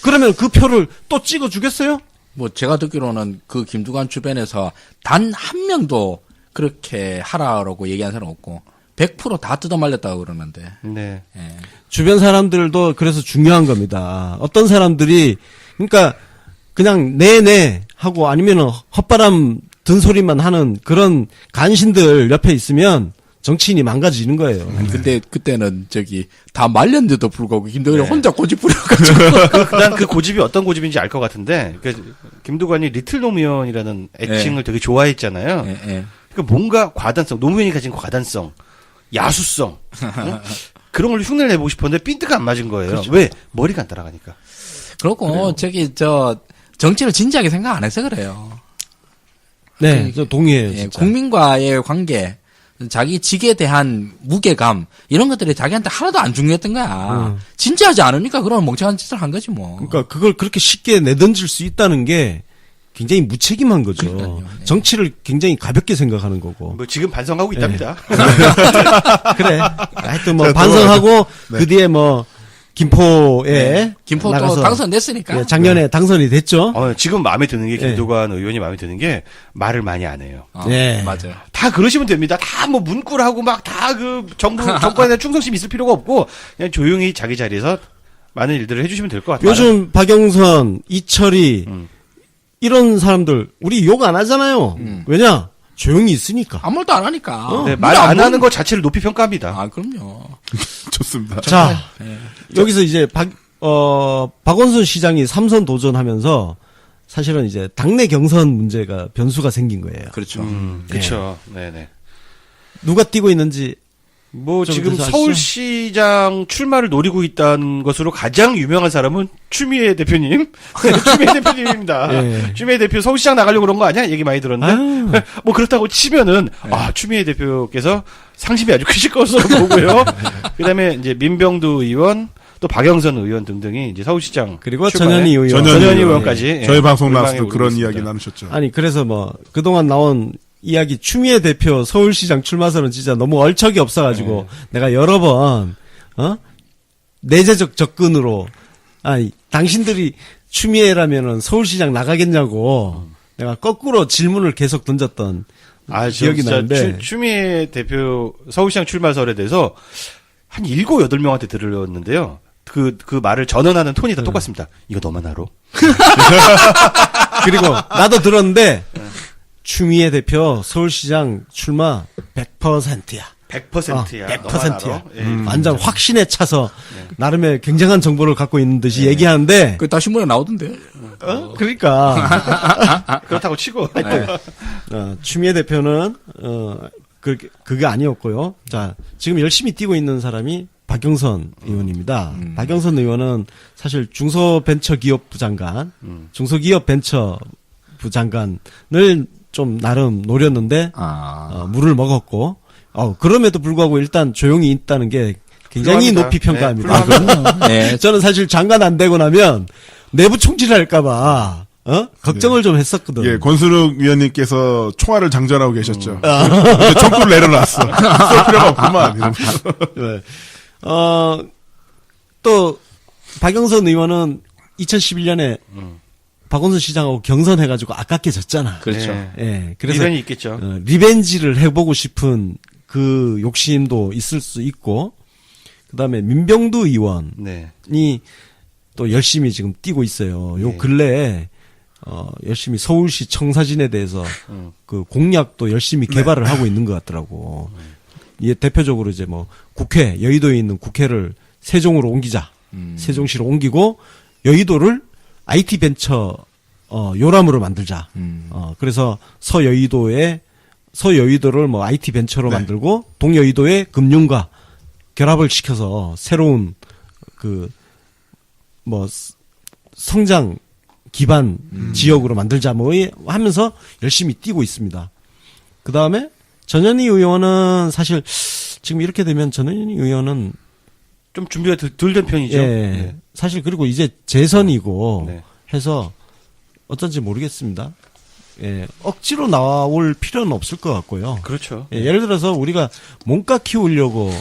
Speaker 3: 그러면 그 표를 또 찍어 주겠어요?
Speaker 2: 뭐 제가 듣기로는 그 김두관 주변에서 단 한 명도 그렇게 하라고 얘기한 사람 없고 100% 다 뜯어말렸다고 그러는데.
Speaker 4: 네.
Speaker 2: 예.
Speaker 3: 주변 사람들도 그래서 중요한 겁니다. 어떤 사람들이 그러니까 그냥 네네 하고 아니면은 헛바람 든 소리만 하는 그런 간신들 옆에 있으면 정치인이 망가지는 거예요.
Speaker 2: 아니, 근데 그때는 다 말렸는데도 불구하고 김동연이 혼자 고집 부려가지고.
Speaker 4: 난 그 고집이 어떤 고집인지 알 것 같은데, 김두관이 리틀 노무현이라는 애칭을 되게 좋아했잖아요.
Speaker 2: 예, 예.
Speaker 4: 그러니까 뭔가 과단성, 노무현이 가진 과단성, 야수성, 응? 그런 걸 흉내를 내보고 싶었는데 핀트가 안 맞은 거예요. 왜? 머리가 안 따라가니까.
Speaker 2: 그렇고 정치를 진지하게 생각 안 해서 그래요.
Speaker 3: 네, 저 동의해요.
Speaker 2: 예,
Speaker 3: 진짜.
Speaker 2: 국민과의 관계, 자기 직에 대한 무게감 이런 것들이 자기한테 하나도 안 중요했던 거야. 진지하지 않으니까 그런 멍청한 짓을 한 거지 뭐.
Speaker 3: 그러니까 그걸 그렇게 쉽게 내던질 수 있다는 게 굉장히 무책임한 거죠.
Speaker 2: 그러니까요. 네.
Speaker 3: 정치를 굉장히 가볍게 생각하는 거고.
Speaker 4: 뭐 지금 반성하고 있답니다.
Speaker 3: 그래. 하여튼 뭐
Speaker 1: 자,
Speaker 3: 반성하고
Speaker 1: 네.
Speaker 3: 그 뒤에 뭐 김포에
Speaker 2: 김포 또
Speaker 3: 나가서
Speaker 2: 당선됐으니까.
Speaker 3: 예, 작년에 당선이 됐죠.
Speaker 4: 지금 마음에 드는 게
Speaker 3: 네.
Speaker 4: 김두관 의원이 마음에 드는 게 말을 많이 안 해요.
Speaker 3: 예.
Speaker 2: 맞아요.
Speaker 4: 다 그러시면 됩니다. 다 뭐 문구하고 막 다 그 정권에 대한 충성심 있을 필요가 없고 그냥 조용히 자기 자리에서 많은 일들을 해주시면 될 것 같아요.
Speaker 3: 요즘 박영선, 이철이
Speaker 4: 음.
Speaker 3: 이런 사람들 우리 욕 안 하잖아요. 왜냐? 조용히 있으니까.
Speaker 2: 아무 말도 안 하니까.
Speaker 4: 네, 말 안 하는 것 자체를 높이 평가합니다.
Speaker 2: 아, 그럼요.
Speaker 1: 좋습니다.
Speaker 3: 자,
Speaker 2: 예.
Speaker 3: 여기서 이제 박원순 시장이 3선 도전하면서 사실은 이제 당내 경선 문제가 변수가 생긴 거예요.
Speaker 2: 그렇죠.
Speaker 4: 그렇죠. 네네.
Speaker 3: 누가 뛰고 있는지
Speaker 4: 뭐
Speaker 3: 좀
Speaker 4: 지금
Speaker 3: 그래서
Speaker 4: 서울시장 출마를 노리고 있다는 것으로 가장 유명한 사람은 추미애 대표님. 추미애 대표님입니다.
Speaker 3: 예.
Speaker 4: 추미애 대표 서울시장 나가려고 그런 거 아니야? 얘기 많이 들었는데.
Speaker 3: 아유.
Speaker 4: 뭐 그렇다고 치면은 추미애 대표께서 상심이 아주 크실 것으로 보고요. 그다음에 이제 민병두 의원 또 박영선 의원 등등이 이제 서울시장
Speaker 3: 그리고
Speaker 4: 출마에
Speaker 3: 전현희 의원.
Speaker 4: 전현희 의원까지 예,
Speaker 1: 저희 방송
Speaker 4: 물망에
Speaker 1: 나와서도
Speaker 4: 오르고
Speaker 1: 그런
Speaker 4: 있습니다.
Speaker 1: 이야기 나누셨죠.
Speaker 3: 아니 그래서 뭐 그동안 나온 이야기 추미애 대표 서울시장 출마설은 진짜 너무 얼척이 없어가지고 내가 여러 번 내재적 접근으로 아니 당신들이 추미애라면은 서울시장 나가겠냐고 내가 거꾸로 질문을 계속 던졌던 기억이
Speaker 4: 진짜
Speaker 3: 나는데
Speaker 4: 추미애 대표 서울시장 출마설에 대해서 한 7, 8명한테 들었는데요. 그 말을 전언하는 톤이 다 똑같습니다. 이거 너만 알아?
Speaker 3: 그리고 나도 들었는데 추미애 대표 서울시장 출마 100%야.
Speaker 4: 100%야.
Speaker 3: 100%야.
Speaker 4: 예.
Speaker 3: 완전 확신에 차서 나름의 굉장한 정보를 갖고 있는 듯이 얘기하는데
Speaker 2: 그 다 신문에 나오던데.
Speaker 3: 그러니까
Speaker 4: 그렇다고 치고.
Speaker 3: 추미애 대표는 그게 아니었고요. 자 지금 열심히 뛰고 있는 사람이 박영선 의원입니다. 박영선 의원은 사실 중소벤처기업부 장관, 중소기업벤처부 장관을 좀 나름 노렸는데 물을 먹었고 그럼에도 불구하고 일단 조용히 있다는 게 굉장히
Speaker 4: 훌륭합니다.
Speaker 3: 높이 평가합니다.
Speaker 4: 네, 훌륭합니다.
Speaker 2: 네.
Speaker 3: 저는 사실 장관 안 되고 나면 내부 총질할까봐 걱정을 좀 했었거든.
Speaker 1: 예, 권순욱 위원님께서 총알을 장전하고 계셨죠. 근데 총구를 내려놨어. 쓸 필요가 없구만. 이러면서.
Speaker 3: 네. 또 박영선 의원은 2011년에 박원순 시장하고 경선해가지고 아깝게 졌잖아.
Speaker 2: 그렇죠.
Speaker 4: 네.
Speaker 3: 예, 그래서
Speaker 4: 미련이 있겠죠.
Speaker 3: 리벤지를 해보고 싶은 그 욕심도 있을 수 있고, 그 다음에 민병두 의원이
Speaker 4: 네.
Speaker 3: 또 열심히 지금 뛰고 있어요. 요
Speaker 4: 네.
Speaker 3: 근래에 열심히 서울시 청사진에 대해서 그 공약도 열심히 개발을 하고 있는 것 같더라고. 이게 대표적으로 이제 뭐 국회, 여의도에 있는 국회를 세종으로 옮기자. 세종시로 옮기고 여의도를 IT 벤처 요람으로 만들자. 그래서 서여의도를 뭐 IT 벤처로
Speaker 1: 네.
Speaker 3: 만들고 동여의도에 금융과 결합을 시켜서 새로운 그 뭐 성장 기반 지역으로 만들자 뭐 하면서 열심히 뛰고 있습니다. 그 다음에 전현희 의원은 사실 지금 이렇게 되면 전현희 의원은
Speaker 4: 좀 준비가 덜 된 편이죠.
Speaker 3: 예.
Speaker 4: 네.
Speaker 3: 사실 그리고 이제 재선이고
Speaker 4: 네.
Speaker 3: 해서 어떤지 모르겠습니다. 예. 억지로 나올 필요는 없을 것 같고요.
Speaker 4: 그렇죠.
Speaker 3: 예, 예를 들어서 우리가 몸값 키우려고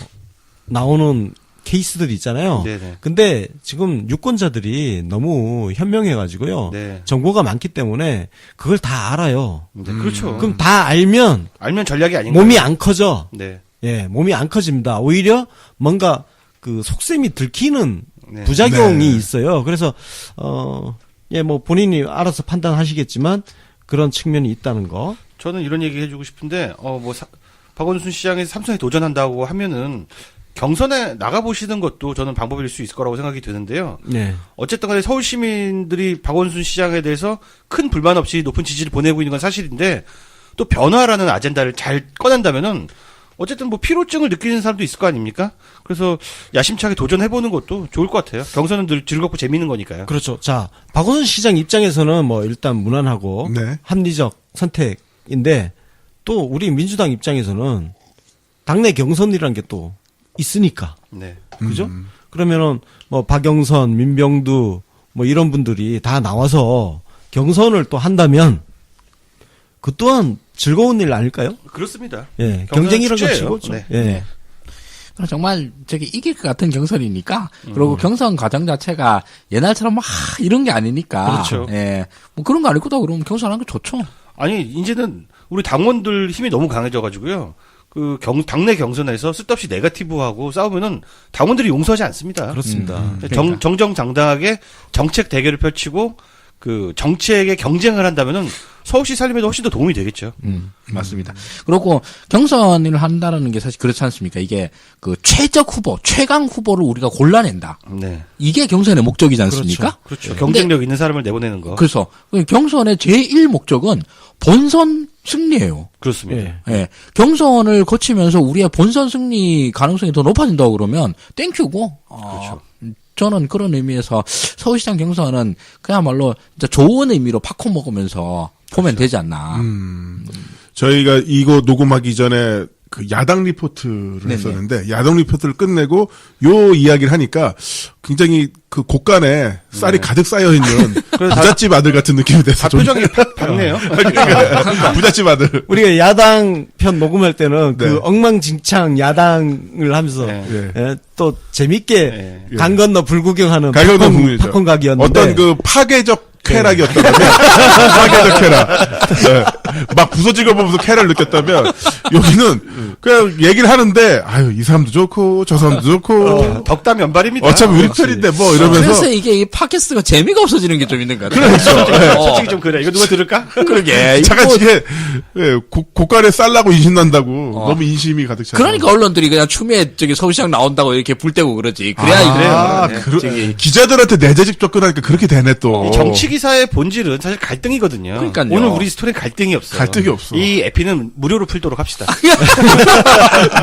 Speaker 3: 나오는 케이스들이 있잖아요.
Speaker 4: 네네.
Speaker 3: 근데 지금 유권자들이 너무 현명해가지고요.
Speaker 4: 네.
Speaker 3: 정보가 많기 때문에 그걸 다 알아요.
Speaker 4: 네, 그렇죠.
Speaker 3: 그럼 다 알면
Speaker 4: 알면 전략이 아닌가요?
Speaker 3: 몸이 안 커져.
Speaker 4: 네.
Speaker 3: 예, 몸이 안 커집니다. 오히려 뭔가 그 속셈이 들키는
Speaker 4: 네.
Speaker 3: 부작용이
Speaker 1: 네.
Speaker 3: 있어요. 그래서 예, 뭐 본인이 알아서 판단하시겠지만 그런 측면이 있다는 거.
Speaker 4: 저는 이런 얘기 해주고 싶은데, 박원순 시장에서 삼선에 도전한다고 하면은 경선에 나가보시는 것도 저는 방법일 수 있을 거라고 생각이 드는데요.
Speaker 3: 네.
Speaker 4: 어쨌든 간에 서울 시민들이 박원순 시장에 대해서 큰 불만 없이 높은 지지를 보내고 있는 건 사실인데, 또 변화라는 아젠다를 잘 꺼낸다면은 어쨌든 뭐 피로증을 느끼는 사람도 있을 거 아닙니까? 그래서 야심차게 도전해보는 것도 좋을 것 같아요. 경선은 늘 즐겁고 재미있는 거니까요.
Speaker 3: 그렇죠. 자, 박원순 시장 입장에서는 뭐 일단 무난하고
Speaker 1: 네.
Speaker 3: 합리적 선택인데 또 우리 민주당 입장에서는 당내 경선이라는 게 또 있으니까.
Speaker 4: 네.
Speaker 3: 그죠? 그러면은 뭐 박영선, 민병두 뭐 이런 분들이 다 나와서 경선을 또 한다면 그 또한 즐거운 일 아닐까요?
Speaker 4: 그렇습니다.
Speaker 3: 예.
Speaker 4: 경선은
Speaker 3: 경쟁이라는 건
Speaker 4: 축제예요.
Speaker 3: 즐거웠죠.
Speaker 4: 네.
Speaker 3: 예.
Speaker 2: 그럼 정말 이길 것 같은 경선이니까 그리고 경선 과정 자체가 옛날처럼 막 이런 게 아니니까
Speaker 4: 그렇죠.
Speaker 2: 예. 뭐 그런 거 아닐 거다 그러면 경선하는 게 좋죠.
Speaker 4: 아니, 이제는 우리 당원들 힘이 너무 강해져가지고요. 당내 경선에서 쓸데없이 네거티브하고 싸우면은 당원들이 용서하지 않습니다.
Speaker 3: 그렇습니다.
Speaker 2: 그러니까.
Speaker 4: 정정당당하게 정책 대결을 펼치고 그 정책에 경쟁을 한다면은 서울시 살림에도 훨씬 더 도움이 되겠죠.
Speaker 2: 맞습니다. 그리고 경선을 한다는 게 사실 그렇지 않습니까? 이게 그 최적 후보, 최강 후보를 우리가 골라낸다.
Speaker 4: 네.
Speaker 2: 이게 경선의 목적이지 않습니까?
Speaker 4: 그렇죠. 경쟁력 있는 사람을 내보내는 거.
Speaker 2: 그래서 경선의 제1 목적은 본선 승리예요.
Speaker 4: 그렇습니다.
Speaker 3: 예.
Speaker 2: 예. 경선을 거치면서 우리의 본선 승리 가능성이 더 높아진다고 그러면 땡큐고.
Speaker 4: 그렇죠.
Speaker 2: 저는 그런 의미에서 서울시장 경선은 그야말로 진짜 좋은 의미로 팝콘 먹으면서 보면 되지 않나.
Speaker 1: 저희가 이거 녹음하기 전에 그 야당 리포트를
Speaker 2: 네네.
Speaker 1: 했었는데 야당 리포트를 끝내고 요 이야기를 하니까 굉장히 그 곳간에 쌀이 가득 쌓여 있는 부잣집 아들 같은 느낌이 돼서 좀
Speaker 4: 표정이 밝네요.
Speaker 1: 그러니까 부잣집 아들.
Speaker 3: 우리가 야당 편 녹음할 때는
Speaker 1: 네.
Speaker 3: 그 엉망진창 야당을 하면서
Speaker 4: 네.
Speaker 1: 예.
Speaker 3: 예, 또 재밌게
Speaker 4: 네.
Speaker 3: 강 건너 불구경하는
Speaker 1: 가격도
Speaker 3: 팝콘,
Speaker 1: 국민이죠.
Speaker 3: 팝콘 각이었는데
Speaker 1: 어떤 그 파괴적 쾌락이었다면 파괴적 쾌락. 네. 막 부서진 걸 보면서 쾌락을 느꼈다면 여기는 그냥 얘기를 하는데 아유 이 사람도 좋고 저 사람도 좋고
Speaker 4: 덕담 연발입니다.
Speaker 1: 어차피 우리 편인데 뭐 이러면서
Speaker 2: 그래서 이게 이 팟캐스트가 재미가 없어지는 게 좀 있는 것 같아요.
Speaker 1: 그렇죠.
Speaker 4: 솔직히 좀 그래. 이거 누가 들을까?
Speaker 2: 그러게.
Speaker 1: 잠깐
Speaker 2: 이거
Speaker 1: 이게 예, 고깔에 쌀라고 인신난다고 너무 인심이 가득 차서
Speaker 2: 그러니까 언론들이 그냥 추미애 서울시장 나온다고 이렇게 불 떼고 그러지. 그래야
Speaker 4: 그래요. 네.
Speaker 1: 그러, 기자들한테 내재직 접근하니까 그렇게 되네 또.
Speaker 4: 이 정치 기사의 본질은 사실 갈등이거든요.
Speaker 2: 그러니까요.
Speaker 4: 오늘 우리 스토리는 갈등이 없어요.
Speaker 1: 갈등이 없어.
Speaker 4: 이 에피는 무료로 풀도록 합시다.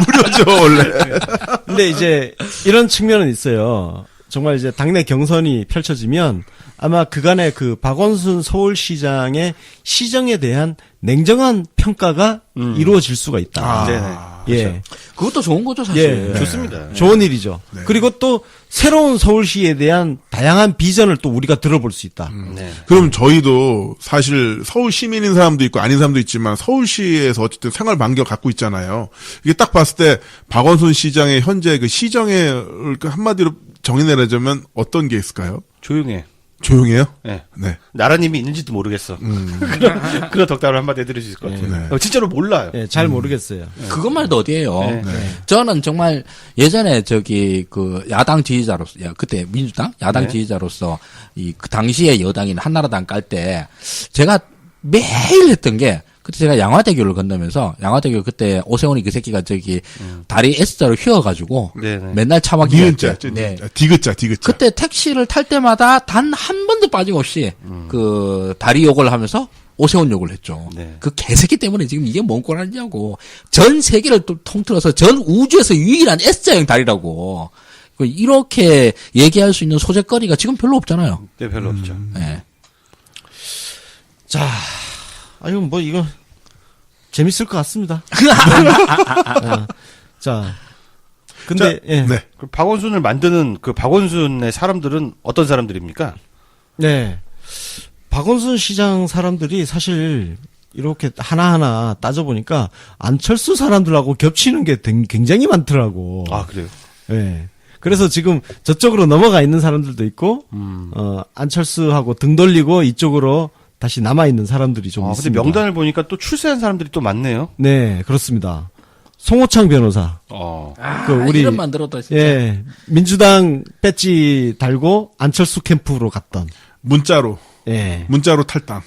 Speaker 1: 무료죠 원래.
Speaker 3: 근데 이제 이런 측면은 있어요. 정말 이제 당내 경선이 펼쳐지면 아마 그간의 그 박원순 서울시장의 시정에 대한 냉정한 평가가 이루어질 수가 있다.
Speaker 4: 네네.
Speaker 3: 예.
Speaker 2: 그것도 좋은 거죠, 사실.
Speaker 3: 예.
Speaker 4: 좋습니다.
Speaker 3: 좋은 일이죠. 그리고 또 새로운 서울시에 대한 다양한 비전을 또 우리가 들어볼 수 있다.
Speaker 4: 네.
Speaker 1: 그럼 저희도 사실 서울 시민인 사람도 있고 아닌 사람도 있지만 서울시에서 어쨌든 생활 반경 갖고 있잖아요. 이게 딱 봤을 때 박원순 시장의 현재 그 시정을 그 한마디로 정의내려자면 어떤 게 있을까요?
Speaker 4: 조용해.
Speaker 1: 조용해요?
Speaker 4: 네.
Speaker 1: 네.
Speaker 4: 나라님이 있는지도 모르겠어. 그런 덕담을 한마디 해드릴 수 있을 것 같아요.
Speaker 1: 네.
Speaker 4: 진짜로 몰라요.
Speaker 3: 예, 잘 모르겠어요.
Speaker 2: 그것만 해도 어디에요.
Speaker 4: 네.
Speaker 2: 저는 정말 예전에 그 야당 지지자로서, 그때 민주당? 야당
Speaker 4: 네.
Speaker 2: 지지자로서 그 당시에 여당인 한나라당 깔 때 제가 매일 했던 게 그때 제가 양화대교를 건너면서 양화대교 그때 오세훈이 그 새끼가 다리 S자로 휘어가지고
Speaker 4: 네네.
Speaker 2: 맨날 차막이
Speaker 1: 니은자,
Speaker 2: 네.
Speaker 1: 디귿자.
Speaker 2: 그때 택시를 탈 때마다 단 한 번도 빠짐없이 그 다리 욕을 하면서 오세훈 욕을 했죠.
Speaker 4: 네.
Speaker 2: 그 개새끼 때문에 지금 이게 뭔 꼴하냐고. 전 세계를 또 통틀어서 전 우주에서 유일한 S자형 다리라고. 이렇게 얘기할 수 있는 소재거리가 지금 별로 없잖아요.
Speaker 4: 네, 별로 없죠.
Speaker 2: 네.
Speaker 3: 자, 아유, 뭐, 이거, 재밌을 것 같습니다. 자, 근데 예.
Speaker 1: 네.
Speaker 4: 그 박원순을 만드는 그 박원순의 사람들은 어떤 사람들입니까?
Speaker 3: 네. 박원순 시장 사람들이 사실 이렇게 하나하나 따져보니까 안철수 사람들하고 겹치는 게 굉장히 많더라고.
Speaker 4: 아, 그래요?
Speaker 3: 예. 그래서 지금 저쪽으로 넘어가 있는 사람들도 있고, 안철수하고 등 돌리고 이쪽으로 다시 남아있는 사람들이 좀
Speaker 4: 근데
Speaker 3: 있습니다.
Speaker 4: 명단을 보니까 또 출세한 사람들이 또 많네요.
Speaker 3: 네, 그렇습니다. 송호창 변호사. 그 우리
Speaker 2: 이름만 들어도 진짜.
Speaker 3: 예, 민주당 배지 달고 안철수 캠프로 갔던.
Speaker 1: 문자로
Speaker 3: 예.
Speaker 1: 탈당.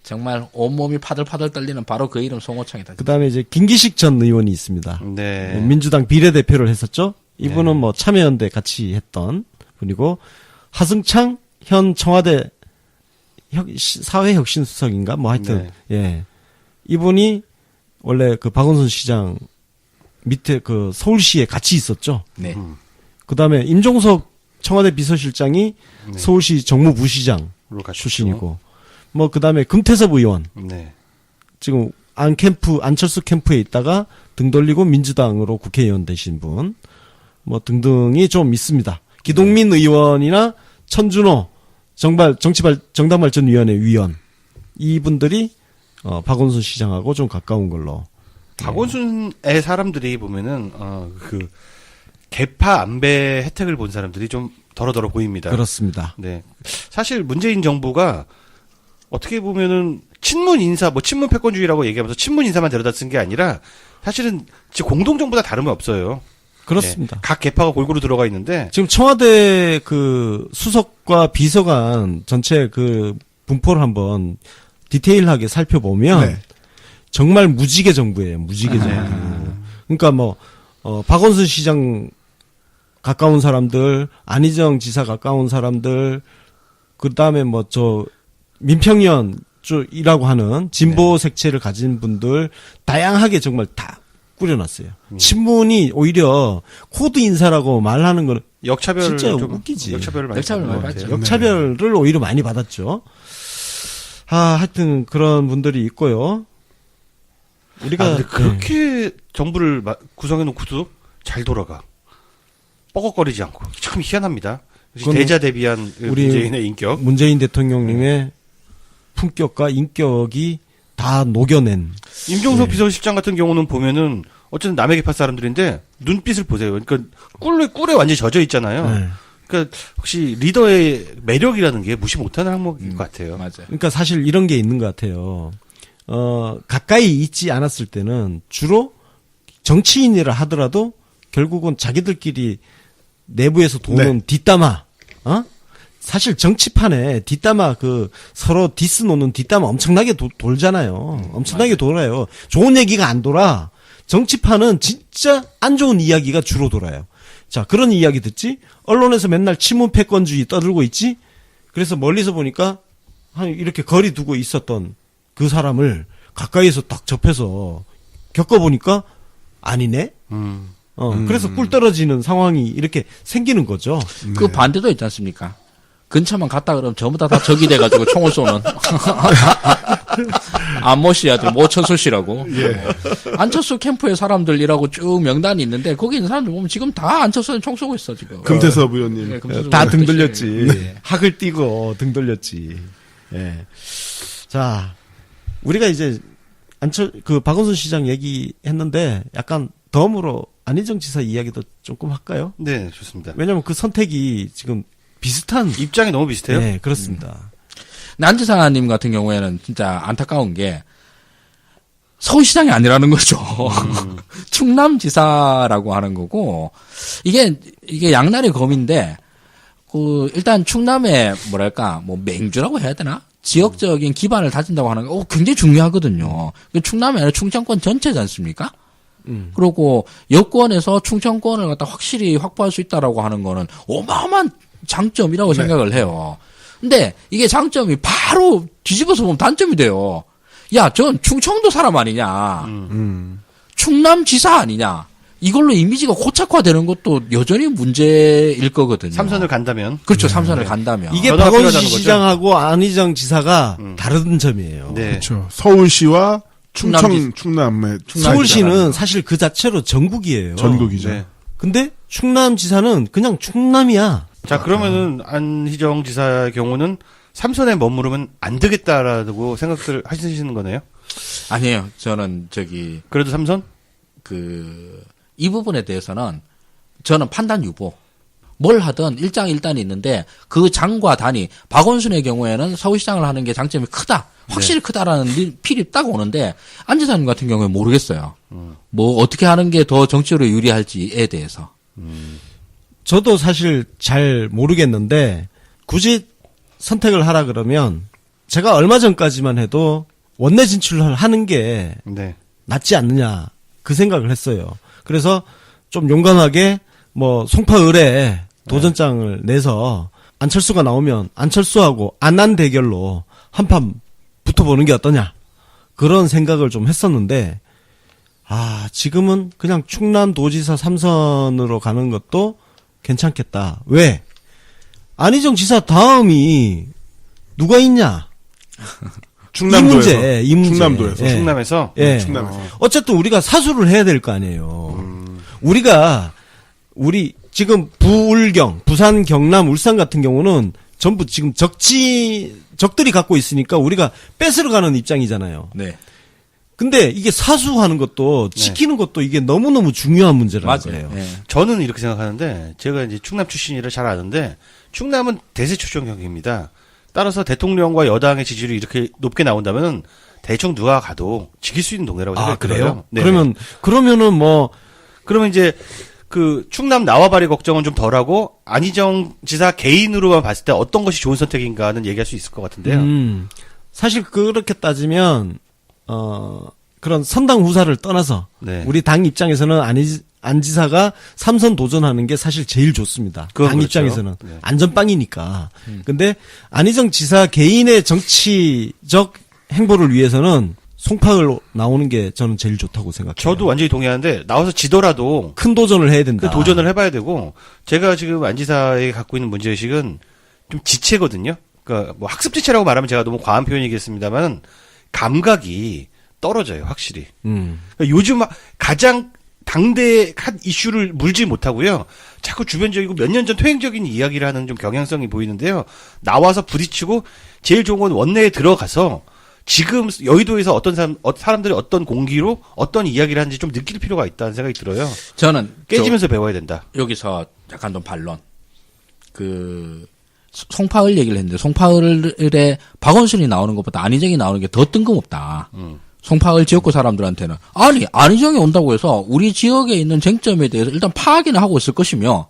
Speaker 2: 정말 온몸이 파들파들 떨리는 바로 그 이름 송호창이다.
Speaker 3: 그다음에 이제 김기식 전 의원이 있습니다.
Speaker 4: 네.
Speaker 3: 민주당 비례대표를 했었죠. 이분은 뭐 참여연대 같이 했던 분이고, 하승창 현 청와대 사회혁신수석인가 뭐 하여튼 예, 이분이 원래 그 박원순 시장 밑에 그 서울시에 같이 있었죠.
Speaker 2: 네.
Speaker 3: 그다음에 임종석 청와대 비서실장이 서울시 정무부시장 출신이고, 뭐 그다음에 금태섭 의원
Speaker 4: 네.
Speaker 3: 지금 안철수 캠프에 있다가 등 돌리고 민주당으로 국회의원 되신 분, 뭐 등등이 좀 있습니다. 기동민 의원이나 천준호 정당발전위원회 위원, 이분들이 박원순 시장하고 좀 가까운 걸로.
Speaker 4: 박원순의 사람들이 보면은 그 개파 안배 혜택을 본 사람들이 좀 더러더러 보입니다.
Speaker 3: 그렇습니다.
Speaker 4: 네. 사실 문재인 정부가 어떻게 보면은 친문 인사, 뭐 친문 패권주의라고 얘기하면서 친문 인사만 데려다 쓴 게 아니라 사실은 공동 정부다 다름이 없어요.
Speaker 3: 그렇습니다.
Speaker 4: 네. 각 개파가 골고루 들어가 있는데
Speaker 3: 지금 청와대 그 수석과 비서관 전체 그 분포를 한번 디테일하게 살펴보면
Speaker 1: 네.
Speaker 3: 정말 무지개 정부예요. 무지개 정부. 그러니까 뭐 박원순 시장 가까운 사람들, 안희정 지사 가까운 사람들, 그다음에 뭐 저 민평년 쪽이라고 하는 진보 색채를 가진 분들 다양하게 정말 다 꾸려놨어요. 친문이 오히려 코드 인사라고 말하는 거는
Speaker 4: 역차별을
Speaker 3: 진짜
Speaker 4: 좀
Speaker 3: 웃기지.
Speaker 4: 역차별을 많이
Speaker 2: 역차별을
Speaker 4: 받는 것
Speaker 2: 많이
Speaker 4: 같아요.
Speaker 3: 역차별을 오히려 많이 받았죠. 하여튼 그런 분들이 있고요. 우리가
Speaker 4: 근데 그렇게 정부를 구성해놓고도 잘 돌아가. 뻐걱거리지 않고. 참 희한합니다.
Speaker 3: 그건
Speaker 4: 대자대비한
Speaker 3: 우리
Speaker 4: 문재인의 인격.
Speaker 3: 문재인 대통령님의 품격과 인격이 다 녹여낸.
Speaker 4: 임종석 비서실장 같은 경우는 보면은 어쨌든 남의 개파 사람들인데 눈빛을 보세요. 그러니까 꿀에 완전히 젖어 있잖아요.
Speaker 3: 네.
Speaker 4: 그러니까 혹시 리더의 매력이라는 게 무시 못하는 항목인 것 같아요.
Speaker 2: 맞아요.
Speaker 3: 그러니까 사실 이런 게 있는 것 같아요. 가까이 있지 않았을 때는 주로 정치인이라 하더라도 결국은 자기들끼리 내부에서 도는 뒷담화, 사실 정치판에 뒷담화 서로 디스 노는 뒷담화 엄청나게 돌잖아요. 엄청나게 돌아요. 좋은 얘기가 안 돌아. 정치판은 진짜 안 좋은 이야기가 주로 돌아요. 자, 그런 이야기 듣지? 언론에서 맨날 친문 패권주의 떠들고 있지? 그래서 멀리서 보니까 이렇게 거리 두고 있었던 그 사람을 가까이서 딱 접해서 겪어보니까 아니네? 그래서 꿀 떨어지는 상황이 이렇게 생기는 거죠.
Speaker 2: 그 반대도 있지 않습니까? 근처만 갔다 그러면 전부 다 적이 돼가지고 총을 쏘는. 안모 씨 아들 모천수 씨라고. 안철수 캠프의 사람들이라고 쭉 명단이 있는데 거기 있는 사람들 보면 지금 다 안철수는 총 쏘고 있어 지금.
Speaker 1: 금태섭 의원님.
Speaker 2: 네, 금태섭
Speaker 3: 다
Speaker 2: 의원
Speaker 3: 등
Speaker 2: 뜻이.
Speaker 3: 돌렸지.
Speaker 2: 네.
Speaker 3: 학을 띄고 등 돌렸지. 예. 자, 우리가 이제 박원순 시장 얘기했는데 약간 덤으로 안희정 지사 이야기도 조금 할까요?
Speaker 4: 네, 좋습니다.
Speaker 3: 왜냐면 그 선택이 지금 비슷한.
Speaker 4: 입장이 너무 비슷해요.
Speaker 3: 네, 그렇습니다.
Speaker 2: 안 지사님 같은 경우에는 진짜 안타까운 게 서울시장이 아니라는 거죠. 충남지사라고 하는 거고 이게 양날의 검인데 일단 충남의 뭐랄까 뭐 맹주라고 해야 되나? 지역적인 기반을 다진다고 하는 거 굉장히 중요하거든요. 충남이 아니라 충청권 전체지 않습니까? 그리고 여권에서 충청권을 갖다 확실히 확보할 수 있다라고 하는 거는 어마어마한 장점이라고 생각을 해요. 근데 이게 장점이 바로 뒤집어서 보면 단점이 돼요. 야, 전 충청도 사람 아니냐. 충남지사 아니냐. 이걸로 이미지가 고착화되는 것도 여전히 문제일 거거든요.
Speaker 4: 삼선을 간다면.
Speaker 2: 그렇죠. 삼선을 간다면.
Speaker 3: 이게
Speaker 4: 변화가
Speaker 3: 박원순
Speaker 4: 필요하다는 거죠?
Speaker 3: 시장하고 안희정 지사가 다른 점이에요.
Speaker 4: 네.
Speaker 1: 그렇죠. 서울시와 충남의
Speaker 3: 서울시는 사실 그 자체로 전국이에요.
Speaker 1: 전국이죠.
Speaker 4: 네.
Speaker 3: 근데 충남지사는 그냥 충남이야.
Speaker 4: 자, 그러면은 안희정 지사의 경우는 삼선에 머무르면 안 되겠다라고 생각들 하시는 거네요?
Speaker 2: 아니에요. 저는
Speaker 4: 그래도 삼선?
Speaker 2: 이 부분에 대해서는 저는 판단 유보. 뭘 하든 일장일단이 있는데 그 장과 단이 박원순의 경우에는 서울시장을 하는 게 장점이 크다. 확실히 크다라는 필이 딱 오는데 안 지사님 같은 경우에 모르겠어요. 뭐 어떻게 하는 게 더 정치적으로 유리할지에 대해서.
Speaker 3: 저도 사실 잘 모르겠는데 굳이 선택을 하라 그러면 제가 얼마 전까지만 해도 원내 진출을 하는 게
Speaker 4: 네.
Speaker 3: 낫지 않느냐 그 생각을 했어요. 그래서 좀 용감하게 뭐 송파을에 도전장을 내서 안철수가 나오면 안철수하고 안한 대결로 한판 붙어보는 게 어떠냐 그런 생각을 좀 했었는데 지금은 그냥 충남도지사 3선으로 가는 것도 괜찮겠다. 왜? 안희정 지사 다음이 누가 있냐?
Speaker 1: 충남도에서.
Speaker 3: 이 문제.
Speaker 1: 충남도에서.
Speaker 3: 예.
Speaker 4: 충남에서?
Speaker 3: 예.
Speaker 1: 충남에서.
Speaker 3: 어쨌든 우리가 사수를 해야 될 거 아니에요. 우리 지금 부울경, 부산, 경남, 울산 같은 경우는 전부 지금 적들이 갖고 있으니까 우리가 뺏으러 가는 입장이잖아요.
Speaker 2: 네.
Speaker 3: 근데 이게 사수하는 것도 지키는 것도 이게 너무너무 중요한 문제라는
Speaker 2: 맞아요.
Speaker 3: 거예요.
Speaker 2: 네.
Speaker 4: 저는 이렇게 생각하는데 제가 이제 충남 출신이라 잘 아는데 충남은 대세 출전경입니다. 따라서 대통령과 여당의 지지율이 이렇게 높게 나온다면 대충 누가 가도 지킬 수 있는 동네라고 생각이 들어요. 네.
Speaker 3: 그러면은 뭐
Speaker 4: 그러면 이제 그 충남 나와바리 걱정은 좀 덜하고 안희정 지사 개인으로만 봤을 때 어떤 것이 좋은 선택인가는 얘기할 수 있을 것 같은데요.
Speaker 3: 사실 그렇게 따지면 그런 선당 후사를 떠나서
Speaker 4: 네.
Speaker 3: 우리 당 입장에서는 안 지사가 3선 도전하는 게 사실 제일 좋습니다. 당
Speaker 4: 그렇죠.
Speaker 3: 입장에서는
Speaker 4: 네.
Speaker 3: 안전빵이니까. 근데 안희정 지사 개인의 정치적 행보를 위해서는 송파을로 나오는 게 저는 제일 좋다고 생각해요.
Speaker 4: 저도 완전히 동의하는데 나와서 지더라도
Speaker 3: 큰 도전을 해야 된다.
Speaker 4: 그 도전을 해봐야 되고 제가 지금 안 지사에 갖고 있는 문제의식은 좀 지체거든요. 그러니까 뭐 학습 지체라고 말하면 제가 너무 과한 표현이겠습니다만 감각이 떨어져요, 확실히. 그러니까 요즘 가장 당대 핫 이슈를 물지 못하고요. 자꾸 주변적이고 몇 년 전 퇴행적인 이야기를 하는 좀 경향성이 보이는데요. 나와서 부딪히고 제일 좋은 건 원내에 들어가서 지금 여의도에서 어떤 사람들이 어떤 공기로 어떤 이야기를 하는지 좀 느낄 필요가 있다는 생각이 들어요.
Speaker 2: 저는
Speaker 4: 깨지면서 배워야 된다.
Speaker 2: 여기서 약간 좀 반론. 송파을 얘기를 했는데 송파을에 박원순이 나오는 것보다 안희정이 나오는 게 더 뜬금없다. 송파을 지역구 사람들한테는 아니 안희정이 온다고 해서 우리 지역에 있는 쟁점에 대해서 일단 파악이나 하고 있을 것이며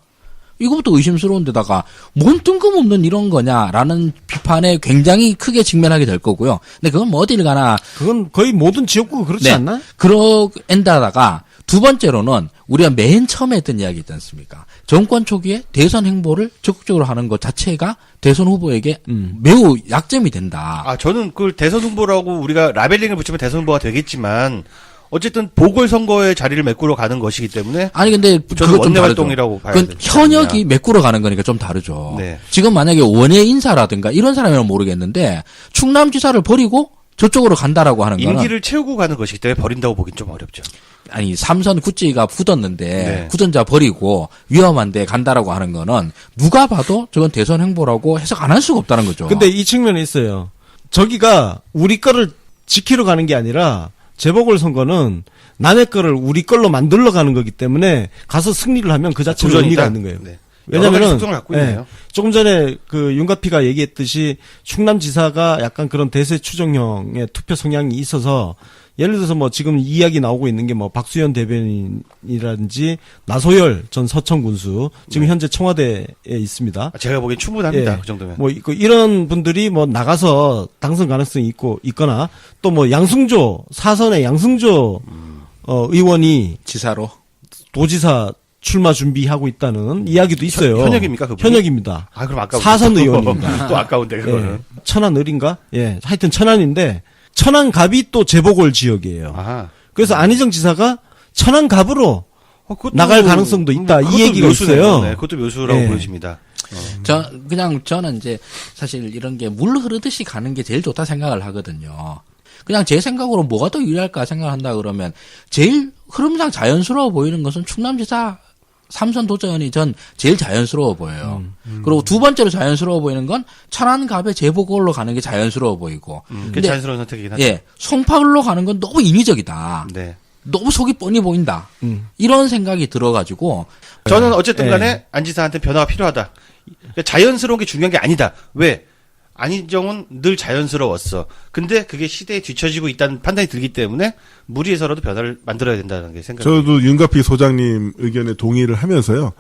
Speaker 2: 이것부터 의심스러운데다가 뭔 뜬금없는 이런 거냐라는 비판에 굉장히 크게 직면하게 될 거고요. 근데 그건 뭐 어딜 가나
Speaker 3: 그건 거의 모든 지역구가 그렇지
Speaker 2: 네.
Speaker 3: 않나?
Speaker 2: 그런다다가 두 번째로는 우리가 맨 처음에 했던 이야기 있지 않습니까? 정권 초기에 대선 행보를 적극적으로 하는 것 자체가 대선 후보에게 매우 약점이 된다.
Speaker 4: 저는 그걸 대선 후보라고 우리가 라벨링을 붙이면 대선 후보가 되겠지만 어쨌든 보궐선거의 자리를 메꾸러 가는 것이기 때문에
Speaker 2: 아니 근데
Speaker 4: 저는
Speaker 2: 그거 좀
Speaker 4: 원내
Speaker 2: 다르죠.
Speaker 4: 활동이라고 봐야
Speaker 2: 그건
Speaker 4: 되지
Speaker 2: 현역이
Speaker 4: 않느냐.
Speaker 2: 메꾸러 가는 거니까 좀 다르죠.
Speaker 4: 네.
Speaker 2: 지금 만약에 원외 인사라든가 이런 사람이면 모르겠는데 충남지사를 버리고 저쪽으로 간다라고 하는 거는
Speaker 4: 임기를 채우고 가는 것이기 때문에 버린다고 보긴 좀 어렵죠.
Speaker 2: 아니 삼선 구찌가 굳었는데
Speaker 4: 네.
Speaker 2: 굳은 자 버리고 위험한데 간다라고 하는 거는 누가 봐도 저건 대선 행보라고 해석 안 할 수가 없다는 거죠.
Speaker 3: 근데 이 측면에 있어요. 저기가 우리 거를 지키러 가는 게 아니라 재보궐선거는 남의 거를 우리 걸로 만들러 가는 거기 때문에 가서 승리를 하면 그 자체로 의미가 있는 거예요.
Speaker 4: 네. 여러 가지
Speaker 3: 왜냐면은
Speaker 4: 속성을 갖고 있네요.
Speaker 3: 조금 전에 그 윤가피가 얘기했듯이 충남지사가 약간 그런 대세 추정형의 투표 성향이 있어서 예를 들어서 뭐 지금 이야기 나오고 있는 게 뭐 박수현 대변인이라든지 나소열 전 서천 군수 지금 현재 청와대에 있습니다.
Speaker 4: 제가 보기엔 충분합니다.
Speaker 3: 예.
Speaker 4: 그 정도면.
Speaker 3: 뭐 이런 분들이 뭐 나가서 당선 가능성이 있거나 또 뭐 양승조 사선의 양승조 의원이
Speaker 2: 지사로
Speaker 3: 도지사 출마 준비하고 있다는 이야기도 있어요.
Speaker 4: 현역입니까, 그분이?
Speaker 3: 현역입니다.
Speaker 4: 그럼 아까운데.
Speaker 3: 사선 의원입니다.
Speaker 4: 또 아까운데 그거는.
Speaker 3: 예. 천안을인가? 예. 하여튼 천안인데 천안갑이 또 재보궐 지역이에요.
Speaker 4: 아하.
Speaker 3: 그래서 안희정 지사가 천안갑으로
Speaker 4: 그것도
Speaker 3: 나갈 가능성도 있다. 이
Speaker 4: 그것도
Speaker 3: 얘기가
Speaker 4: 묘수네요.
Speaker 3: 있어요.
Speaker 4: 네, 그것도 묘수라고
Speaker 3: 예.
Speaker 4: 보여집니다.
Speaker 2: 저는 이제 사실 이런 게 물 흐르듯이 가는 게 제일 좋다 생각을 하거든요. 그냥 제 생각으로 뭐가 더 유리할까 생각을 한다 그러면 제일 흐름상 자연스러워 보이는 것은 충남지사 삼선 도전이 전 제일 자연스러워 보여요. 그리고 두 번째로 자연스러워 보이는 건 천안갑의 재보궐로 가는 게 자연스러워 보이고.
Speaker 4: 그 자연스러운 선택이긴 하죠.
Speaker 2: 예, 송파울로 가는 건 너무 인위적이다.
Speaker 4: 네.
Speaker 2: 너무 속이 뻔히 보인다. 이런 생각이 들어가지고
Speaker 4: 저는 어쨌든 간에 안지사한테 변화가 필요하다. 그러니까 자연스러운 게 중요한 게 아니다. 왜? 안희정은 늘 자연스러웠어. 근데 그게 시대에 뒤처지고 있다는 판단이 들기 때문에 무리해서라도 변화를 만들어야 된다는 게 생각이
Speaker 1: 저도 윤가피 소장님 의견에 동의를 하면서요.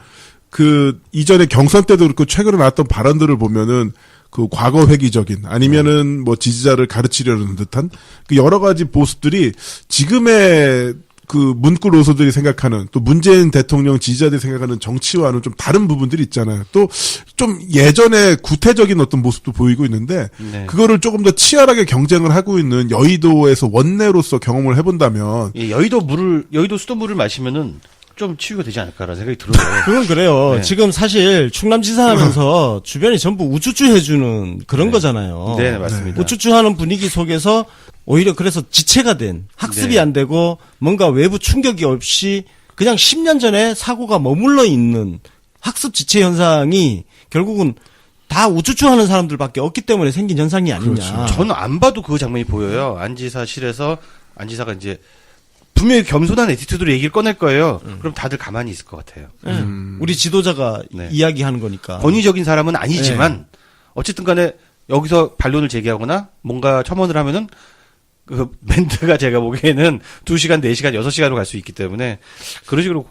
Speaker 1: 그 이전에 경선 때도 그렇고 최근에 나왔던 발언들을 보면은 그 과거 회귀적인 아니면은 뭐 지지자를 가르치려는 듯한 그 여러 가지 모습들이 지금의 그 문구 로소들이 생각하는 또 문재인 대통령 지지자들이 생각하는 정치와는 좀 다른 부분들이 있잖아요. 또 좀 예전에 구태적인 어떤 모습도 보이고 있는데
Speaker 4: 네.
Speaker 1: 그거를 조금 더 치열하게 경쟁을 하고 있는 여의도에서 원내로서 경험을 해본다면
Speaker 4: 예, 여의도 수돗물을 마시면은 좀 치유가 되지 않을까라는 생각이 들어요.
Speaker 3: 그건 그래요.
Speaker 4: 네.
Speaker 3: 지금 사실 충남지사 하면서 주변이 전부 우쭈쭈 해주는 그런
Speaker 4: 네.
Speaker 3: 거잖아요.
Speaker 4: 네, 맞습니다.
Speaker 3: 우쭈쭈 하는 분위기 속에서 오히려 그래서 지체가 된 학습이
Speaker 4: 네.
Speaker 3: 안 되고 뭔가 외부 충격이 없이 그냥 10년 전에 사고가 머물러 있는 학습 지체 현상이 결국은 다 우쭈쭈 하는 사람들밖에 없기 때문에 생긴 현상이 아니냐.
Speaker 1: 그렇죠.
Speaker 4: 저는 안 봐도 그 장면이 보여요. 안지사실에서 안지사가 이제 분명히 겸손한 에티튜드로 얘기를 꺼낼 거예요. 그럼 다들 가만히 있을 것 같아요.
Speaker 3: 예. 우리 지도자가
Speaker 4: 네.
Speaker 3: 이야기하는 거니까.
Speaker 4: 권위적인 사람은 아니지만 어쨌든 간에 여기서 반론을 제기하거나 뭔가 첨언을 하면은 그 멘트가 제가 보기에는 2시간, 4시간, 6시간으로 갈 수 있기 때문에 그런 식으로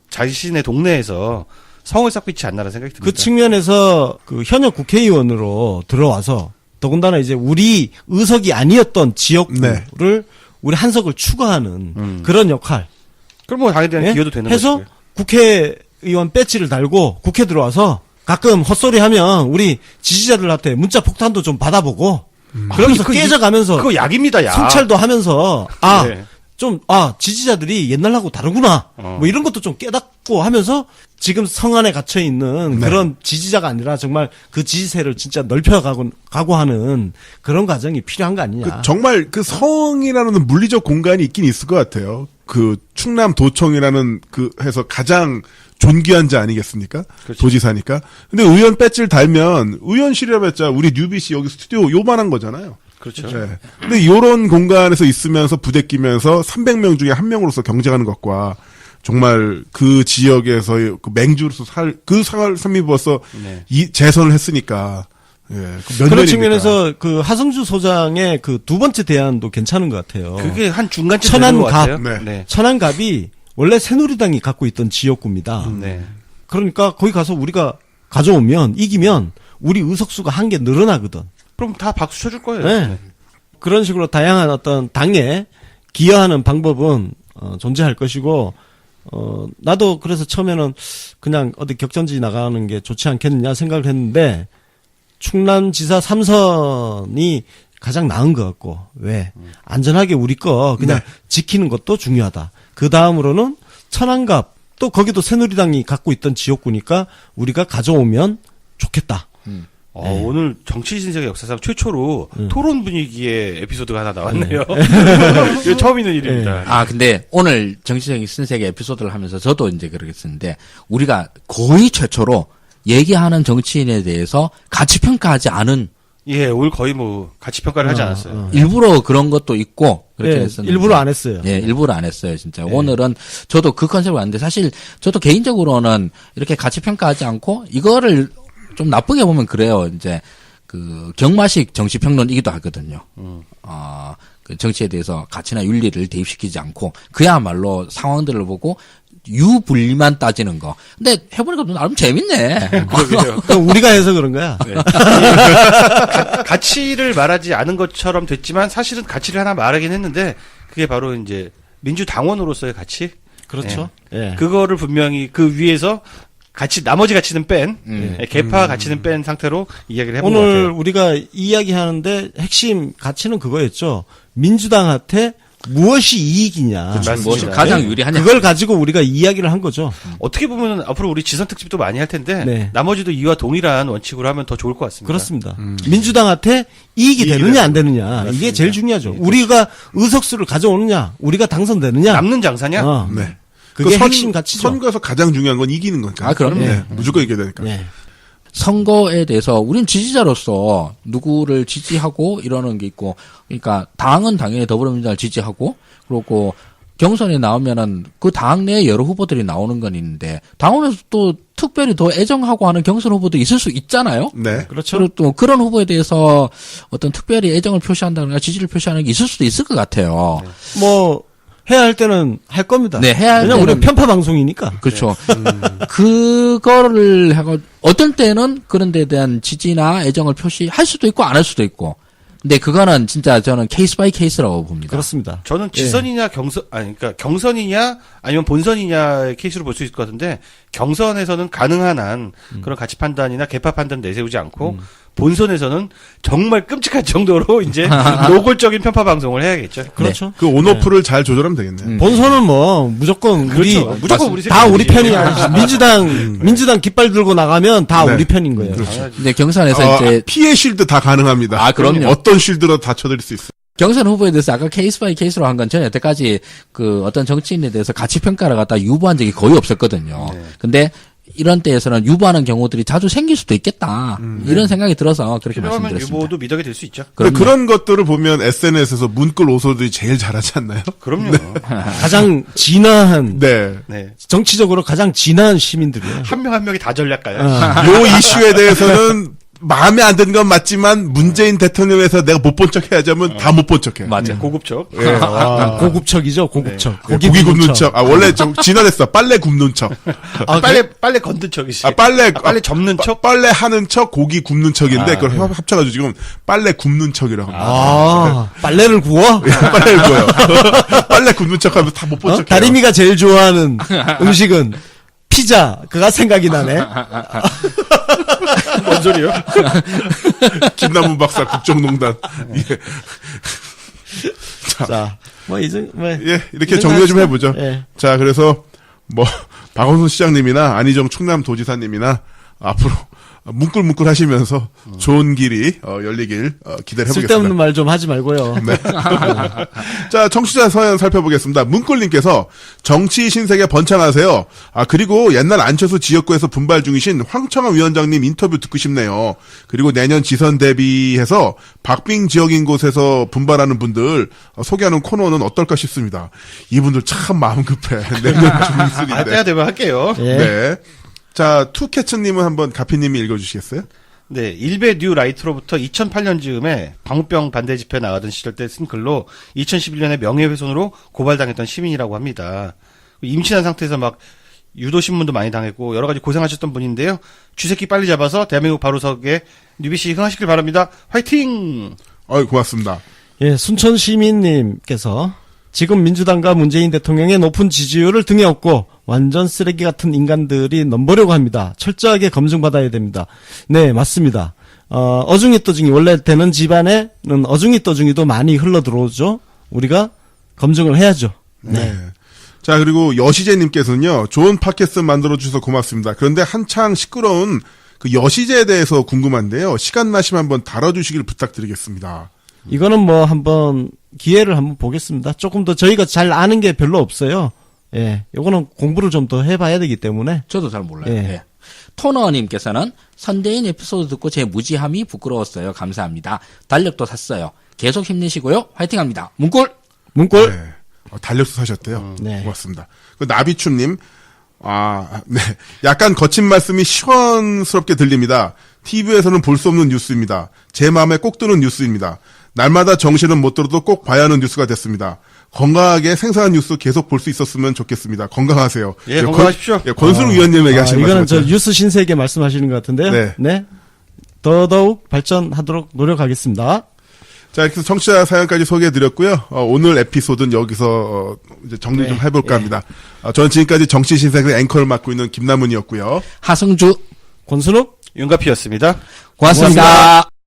Speaker 4: 자신의 동네에서 성을 쌓고 있지 않나라는 생각이 듭니다.
Speaker 3: 그 측면에서 그 현역 국회의원으로 들어와서 더군다나 이제 우리 의석이 아니었던 지역구를
Speaker 1: 네.
Speaker 3: 우리 한석을 추가하는 그런 역할.
Speaker 4: 그럼 뭐 당에 대한
Speaker 3: 예?
Speaker 4: 기여도 되는
Speaker 3: 해서
Speaker 4: 것이고요.
Speaker 3: 국회의원 배지를 달고 국회 들어와서 가끔 헛소리 하면 우리 지지자들한테 문자 폭탄도 좀 받아보고 그러면서
Speaker 4: 그거
Speaker 3: 깨져가면서
Speaker 4: 그거 약입니다, 약.
Speaker 3: 성찰도 하면서
Speaker 4: 네.
Speaker 3: 지지자들이 옛날하고 다르구나. 뭐 이런 것도 좀 깨닫고 하면서 지금 성 안에 갇혀 있는 그런 지지자가 아니라 정말 그 지지세를 진짜 넓혀가고 하는 그런 과정이 필요한 거 아니냐.
Speaker 1: 정말 그 성이라는 물리적 공간이 있긴 있을 것 같아요. 그 충남 도청이라는 그 해서 가장 존귀한 자 아니겠습니까?
Speaker 4: 그렇죠.
Speaker 1: 도지사니까. 근데 의원 배지를 달면 의원실이라 했자 우리 뉴비씨 여기 스튜디오 요만한 거잖아요.
Speaker 4: 그렇죠.
Speaker 1: 네. 근데 이런 공간에서 있으면서 부대끼면서 300명 중에 한 명으로서 경쟁하는 것과 정말 그 지역에서 그 맹주로서 그 상을 삼입어서
Speaker 4: 네.
Speaker 1: 이 재선을 했으니까 예. 몇
Speaker 3: 그런
Speaker 1: 년입니까?
Speaker 3: 측면에서 그 하성주 소장의 그 두 번째 대안도 괜찮은 것 같아요.
Speaker 4: 그게 한 중간쯤 되는 것
Speaker 3: 천안갑.
Speaker 4: 같아요.
Speaker 1: 네.
Speaker 3: 천안갑이 원래 새누리당이 갖고 있던 지역구입니다.
Speaker 4: 네.
Speaker 3: 그러니까 거기 가서 우리가 가져오면 이기면 우리 의석수가 한 개 늘어나거든.
Speaker 4: 그럼 다 박수 쳐줄 거예요.
Speaker 3: 네. 그런 식으로 다양한 어떤 당에 기여하는 방법은 존재할 것이고 나도 그래서 처음에는 그냥 어디 격전지 나가는 게 좋지 않겠느냐 생각을 했는데 충남지사 3선이 가장 나은 것 같고 왜 안전하게 우리 거 그냥 지키는 것도 중요하다. 그 다음으로는 천안갑 또 거기도 새누리당이 갖고 있던 지역구니까 우리가 가져오면 좋겠다.
Speaker 4: 오늘 정치신세계 역사상 최초로 토론 분위기의 에피소드가 하나 나왔네요. 이거 처음 있는 일입니다.
Speaker 2: 근데 오늘 정치적인 신세계 에피소드를 하면서 저도 이제 그러겠는데 우리가 거의 최초로 얘기하는 정치인에 대해서 가치 평가하지 않은
Speaker 4: 예, 오늘 거의 뭐 가치 평가를 하지 않았어요.
Speaker 2: 일부러 그런 것도 있고 그렇게
Speaker 3: 예,
Speaker 2: 했었는데
Speaker 3: 일부러 안 했어요.
Speaker 2: 예, 일부러 안 했어요, 진짜. 오늘은 저도 그 컨셉을 왔는데 사실 저도 개인적으로는 이렇게 가치 평가하지 않고 이거를 좀 나쁘게 보면 그래요. 이제 그 경마식 정치 평론이기도 하거든요. 그 정치에 대해서 가치나 윤리를 대입시키지 않고 그야말로 상황들을 보고 유불리만 따지는 거. 근데 해보니까 나름 재밌네.
Speaker 4: 그러게요.
Speaker 3: 그럼 우리가 해서 그런 거야.
Speaker 4: 네. 가치를 말하지 않은 것처럼 됐지만 사실은 가치를 하나 말하긴 했는데 그게 바로 이제 민주당원으로서의 가치.
Speaker 3: 그렇죠. 예.
Speaker 4: 그거를 분명히 그 위에서 나머지 가치는 뺀, 개파 가치는 뺀 상태로 이야기를 해본 것
Speaker 3: 오늘
Speaker 4: 같아요.
Speaker 3: 우리가 이야기하는데 핵심 가치는 그거였죠. 민주당한테 무엇이 이익이냐.
Speaker 4: 맞습니다.
Speaker 2: 무엇이 가장 유리하냐.
Speaker 3: 그걸 가지고 우리가 이야기를 한 거죠.
Speaker 4: 어떻게 보면 앞으로 우리 지선 특집도 많이 할 텐데
Speaker 3: 네.
Speaker 4: 나머지도 이와 동일한 원칙으로 하면 더 좋을 것 같습니다.
Speaker 3: 그렇습니다. 민주당한테 이익이 되느냐 안 되느냐. 이게 제일 중요하죠. 우리가 의석수를 가져오느냐, 우리가 당선되느냐.
Speaker 4: 남는 장사냐?
Speaker 3: 어.
Speaker 1: 네.
Speaker 3: 그게 핵심 가치죠.
Speaker 1: 선거에서 가장 중요한 건 이기는 거니까.
Speaker 2: 아, 그럼요.
Speaker 1: 네, 무조건 이겨야 되니까.
Speaker 3: 네.
Speaker 2: 선거에 대해서 우린 지지자로서 누구를 지지하고 이러는 게 있고, 그러니까 당은 당연히 더불어민주당을 지지하고, 그리고 경선에 나오면은 그 당 내에 여러 후보들이 나오는 건 있는데, 당원에서 또 특별히 더 애정하고 하는 경선 후보도 있을 수 있잖아요.
Speaker 1: 네.
Speaker 3: 그렇죠.
Speaker 2: 그리고 또 그런 후보에 대해서 어떤 특별히 애정을 표시한다거나 지지를 표시하는 게 있을 수도 있을 것 같아요.
Speaker 3: 뭐 해야 할 때는 할 겁니다.
Speaker 2: 네, 해야 할
Speaker 3: 왜냐면
Speaker 2: 때는-
Speaker 3: 우리 편파 방송이니까.
Speaker 2: 그렇죠. 그거를 하고 어떤 때는 그런 데에 대한 지지나 애정을 표시할 수도 있고 안 할 수도 있고. 근데 그거는 진짜 저는 케이스 바이 케이스라고 봅니다.
Speaker 3: 그렇습니다.
Speaker 4: 저는 지선이냐 그러니까 경선이냐 아니면 본선이냐의 케이스로 볼 수 있을 것 같은데 경선에서는 가능한 한 그런 가치 판단이나 개파 판단 내세우지 않고 본선에서는 정말 끔찍할 정도로 이제 노골적인 편파 방송을 해야겠죠.
Speaker 3: 그렇죠.
Speaker 1: 그 온오프를 잘 조절하면 되겠네요.
Speaker 3: 본선은 뭐 무조건 우리
Speaker 4: 그렇죠. 무조건 우리
Speaker 3: 다 우리
Speaker 4: 색깔이지.
Speaker 3: 편이야. 민주당 깃발 들고 나가면 다
Speaker 1: 네.
Speaker 3: 우리 편인 거예요.
Speaker 2: 근데 경선에서 이제
Speaker 1: 피해 쉴드 다 가능합니다.
Speaker 2: 아, 그럼요.
Speaker 1: 어떤 쉴드로 다 쳐드릴 수 있어요.
Speaker 2: 경선 후보에 대해서 아까 케이스 바이 케이스로 한 건 저는 여태까지 그 어떤 정치인에 대해서 가치 평가를 갖다 유보한 적이 거의 없었거든요. 근데 이런 때에서는 유보하는 경우들이 자주 생길 수도 있겠다. 이런 생각이 들어서 그렇게
Speaker 4: 필요하면
Speaker 2: 말씀드렸습니다.
Speaker 4: 유보도 미덕이 될 수 있죠.
Speaker 1: 근데
Speaker 2: 그럼요.
Speaker 1: 그런 것들을 보면 SNS에서 문글 오소들이 제일 잘하지 않나요?
Speaker 4: 그럼요.
Speaker 3: 가장 진화한
Speaker 1: 네.
Speaker 4: 네.
Speaker 3: 정치적으로 가장 진화한 시민들이에요.
Speaker 4: 한 명 한 명이 다 전략가요.
Speaker 1: 요 이슈에 대해서는 마음에 안 드는 건 맞지만 문재인 대통령에서 내가 못 본 척 해야지 하면 다 못 본 척 해.
Speaker 2: 맞아요.
Speaker 4: 고급적.
Speaker 1: 예, 와.
Speaker 3: 고급척이죠, 고급척.
Speaker 1: 고기 굽는 척. 아, 원래 좀 진화됐어. 빨래 굽는 척.
Speaker 4: 빨래 건든 척이지.
Speaker 1: 아, 빨래
Speaker 4: 접는 척.
Speaker 1: 빨래 하는 척, 고기 굽는 척인데 그걸 합쳐가지고 지금 빨래 굽는 척이라고 합니다.
Speaker 3: 아, 빨래를 구워?
Speaker 1: 빨래를 구워요. 빨래 굽는 척하면 다 못 본 척해요.
Speaker 3: 다리미가 제일 좋아하는 음식은 피자. 그가 생각이 나네.
Speaker 4: 뭔 소리요?
Speaker 1: 김남훈 박사 국정농단. 예.
Speaker 3: 자, 뭐 이제 뭐
Speaker 1: 예, 이렇게 정리 좀 해보죠.
Speaker 3: 예.
Speaker 1: 자, 그래서 뭐 박원순 시장님이나 안희정 충남도지사님이나 앞으로 뭉클뭉클 하시면서 좋은 길이 열리길 기대를 해보겠습니다.
Speaker 3: 쓸데없는 말 좀 하지 말고요.
Speaker 1: 네. 자, 청취자 사연 살펴보겠습니다. 문꿀님께서 정치 신세계 번창하세요. 아, 그리고 옛날 안철수 지역구에서 분발 중이신 황청환 위원장님 인터뷰 듣고 싶네요. 그리고 내년 지선 대비해서 박빙 지역인 곳에서 분발하는 분들 소개하는 코너는 어떨까 싶습니다. 이분들 참 마음 급해. 내년 중순인데.
Speaker 4: 아, 때가 되면 할게요.
Speaker 3: 예.
Speaker 1: 네. 자, 투캐츠님은 한번 가피님이 읽어주시겠어요?
Speaker 4: 네, 일베 뉴 라이트로부터 2008년 즈음에 광우병 반대 집회 나가던 시절 때 쓴 글로 2011년에 명예훼손으로 고발당했던 시민이라고 합니다. 임신한 상태에서 막 유도신문도 많이 당했고 여러 가지 고생하셨던 분인데요. 쥐새끼 빨리 잡아서 대한민국 바로서게 뉴비씨 흥하시길 바랍니다. 화이팅!
Speaker 1: 고맙습니다.
Speaker 3: 예, 순천 시민님께서 지금 민주당과 문재인 대통령의 높은 지지율을 등에 업고 완전 쓰레기 같은 인간들이 넘보려고 합니다. 철저하게 검증받아야 됩니다. 네, 맞습니다. 어중이 떠중이 원래 되는 집안에는 어중이 떠중이도 많이 흘러 들어오죠. 우리가 검증을 해야죠.
Speaker 1: 네. 자, 그리고 여시재님께서는요, 좋은 팟캐스트 만들어주셔서 고맙습니다. 그런데 한창 시끄러운 그 여시재에 대해서 궁금한데요. 시간 나시면 한번 다뤄주시길 부탁드리겠습니다.
Speaker 3: 이거는 뭐 한번 기회를 한번 보겠습니다. 조금 더 저희가 잘 아는 게 별로 없어요. 예, 요거는 공부를 좀 더 해봐야 되기 때문에.
Speaker 2: 저도 잘 몰라요.
Speaker 3: 예.
Speaker 2: 예. 토너님께서는 선대인 에피소드 듣고 제 무지함이 부끄러웠어요. 감사합니다. 달력도 샀어요. 계속 힘내시고요. 화이팅합니다. 문골.
Speaker 3: 문골.
Speaker 1: 네. 달력도 사셨대요.
Speaker 3: 네.
Speaker 1: 고맙습니다. 그 나비춘님, 네. 약간 거친 말씀이 시원스럽게 들립니다. TV에서는 볼 수 없는 뉴스입니다. 제 마음에 꼭 드는 뉴스입니다. 날마다 정신은 못 들어도 꼭 봐야 하는 뉴스가 됐습니다. 건강하게 생생한 뉴스 계속 볼 수 있었으면 좋겠습니다. 건강하세요.
Speaker 4: 예, 건강하십시오.
Speaker 1: 권순우 위원님 얘기하시는
Speaker 3: 이거는
Speaker 1: 말씀.
Speaker 3: 저 뉴스 신세계 말씀하시는 것 같은데요.
Speaker 1: 네.
Speaker 3: 더더욱 발전하도록 노력하겠습니다.
Speaker 1: 자, 이렇게 해서 청취자 사연까지 소개해드렸고요. 오늘 에피소드는 여기서 이제 정리 좀 해볼까 합니다. 저는 지금까지 정치 신세계 앵커를 맡고 있는 김남훈이었고요.
Speaker 2: 하승주.
Speaker 3: 권순욱.
Speaker 4: 윤가피였습니다.
Speaker 2: 고맙습니다.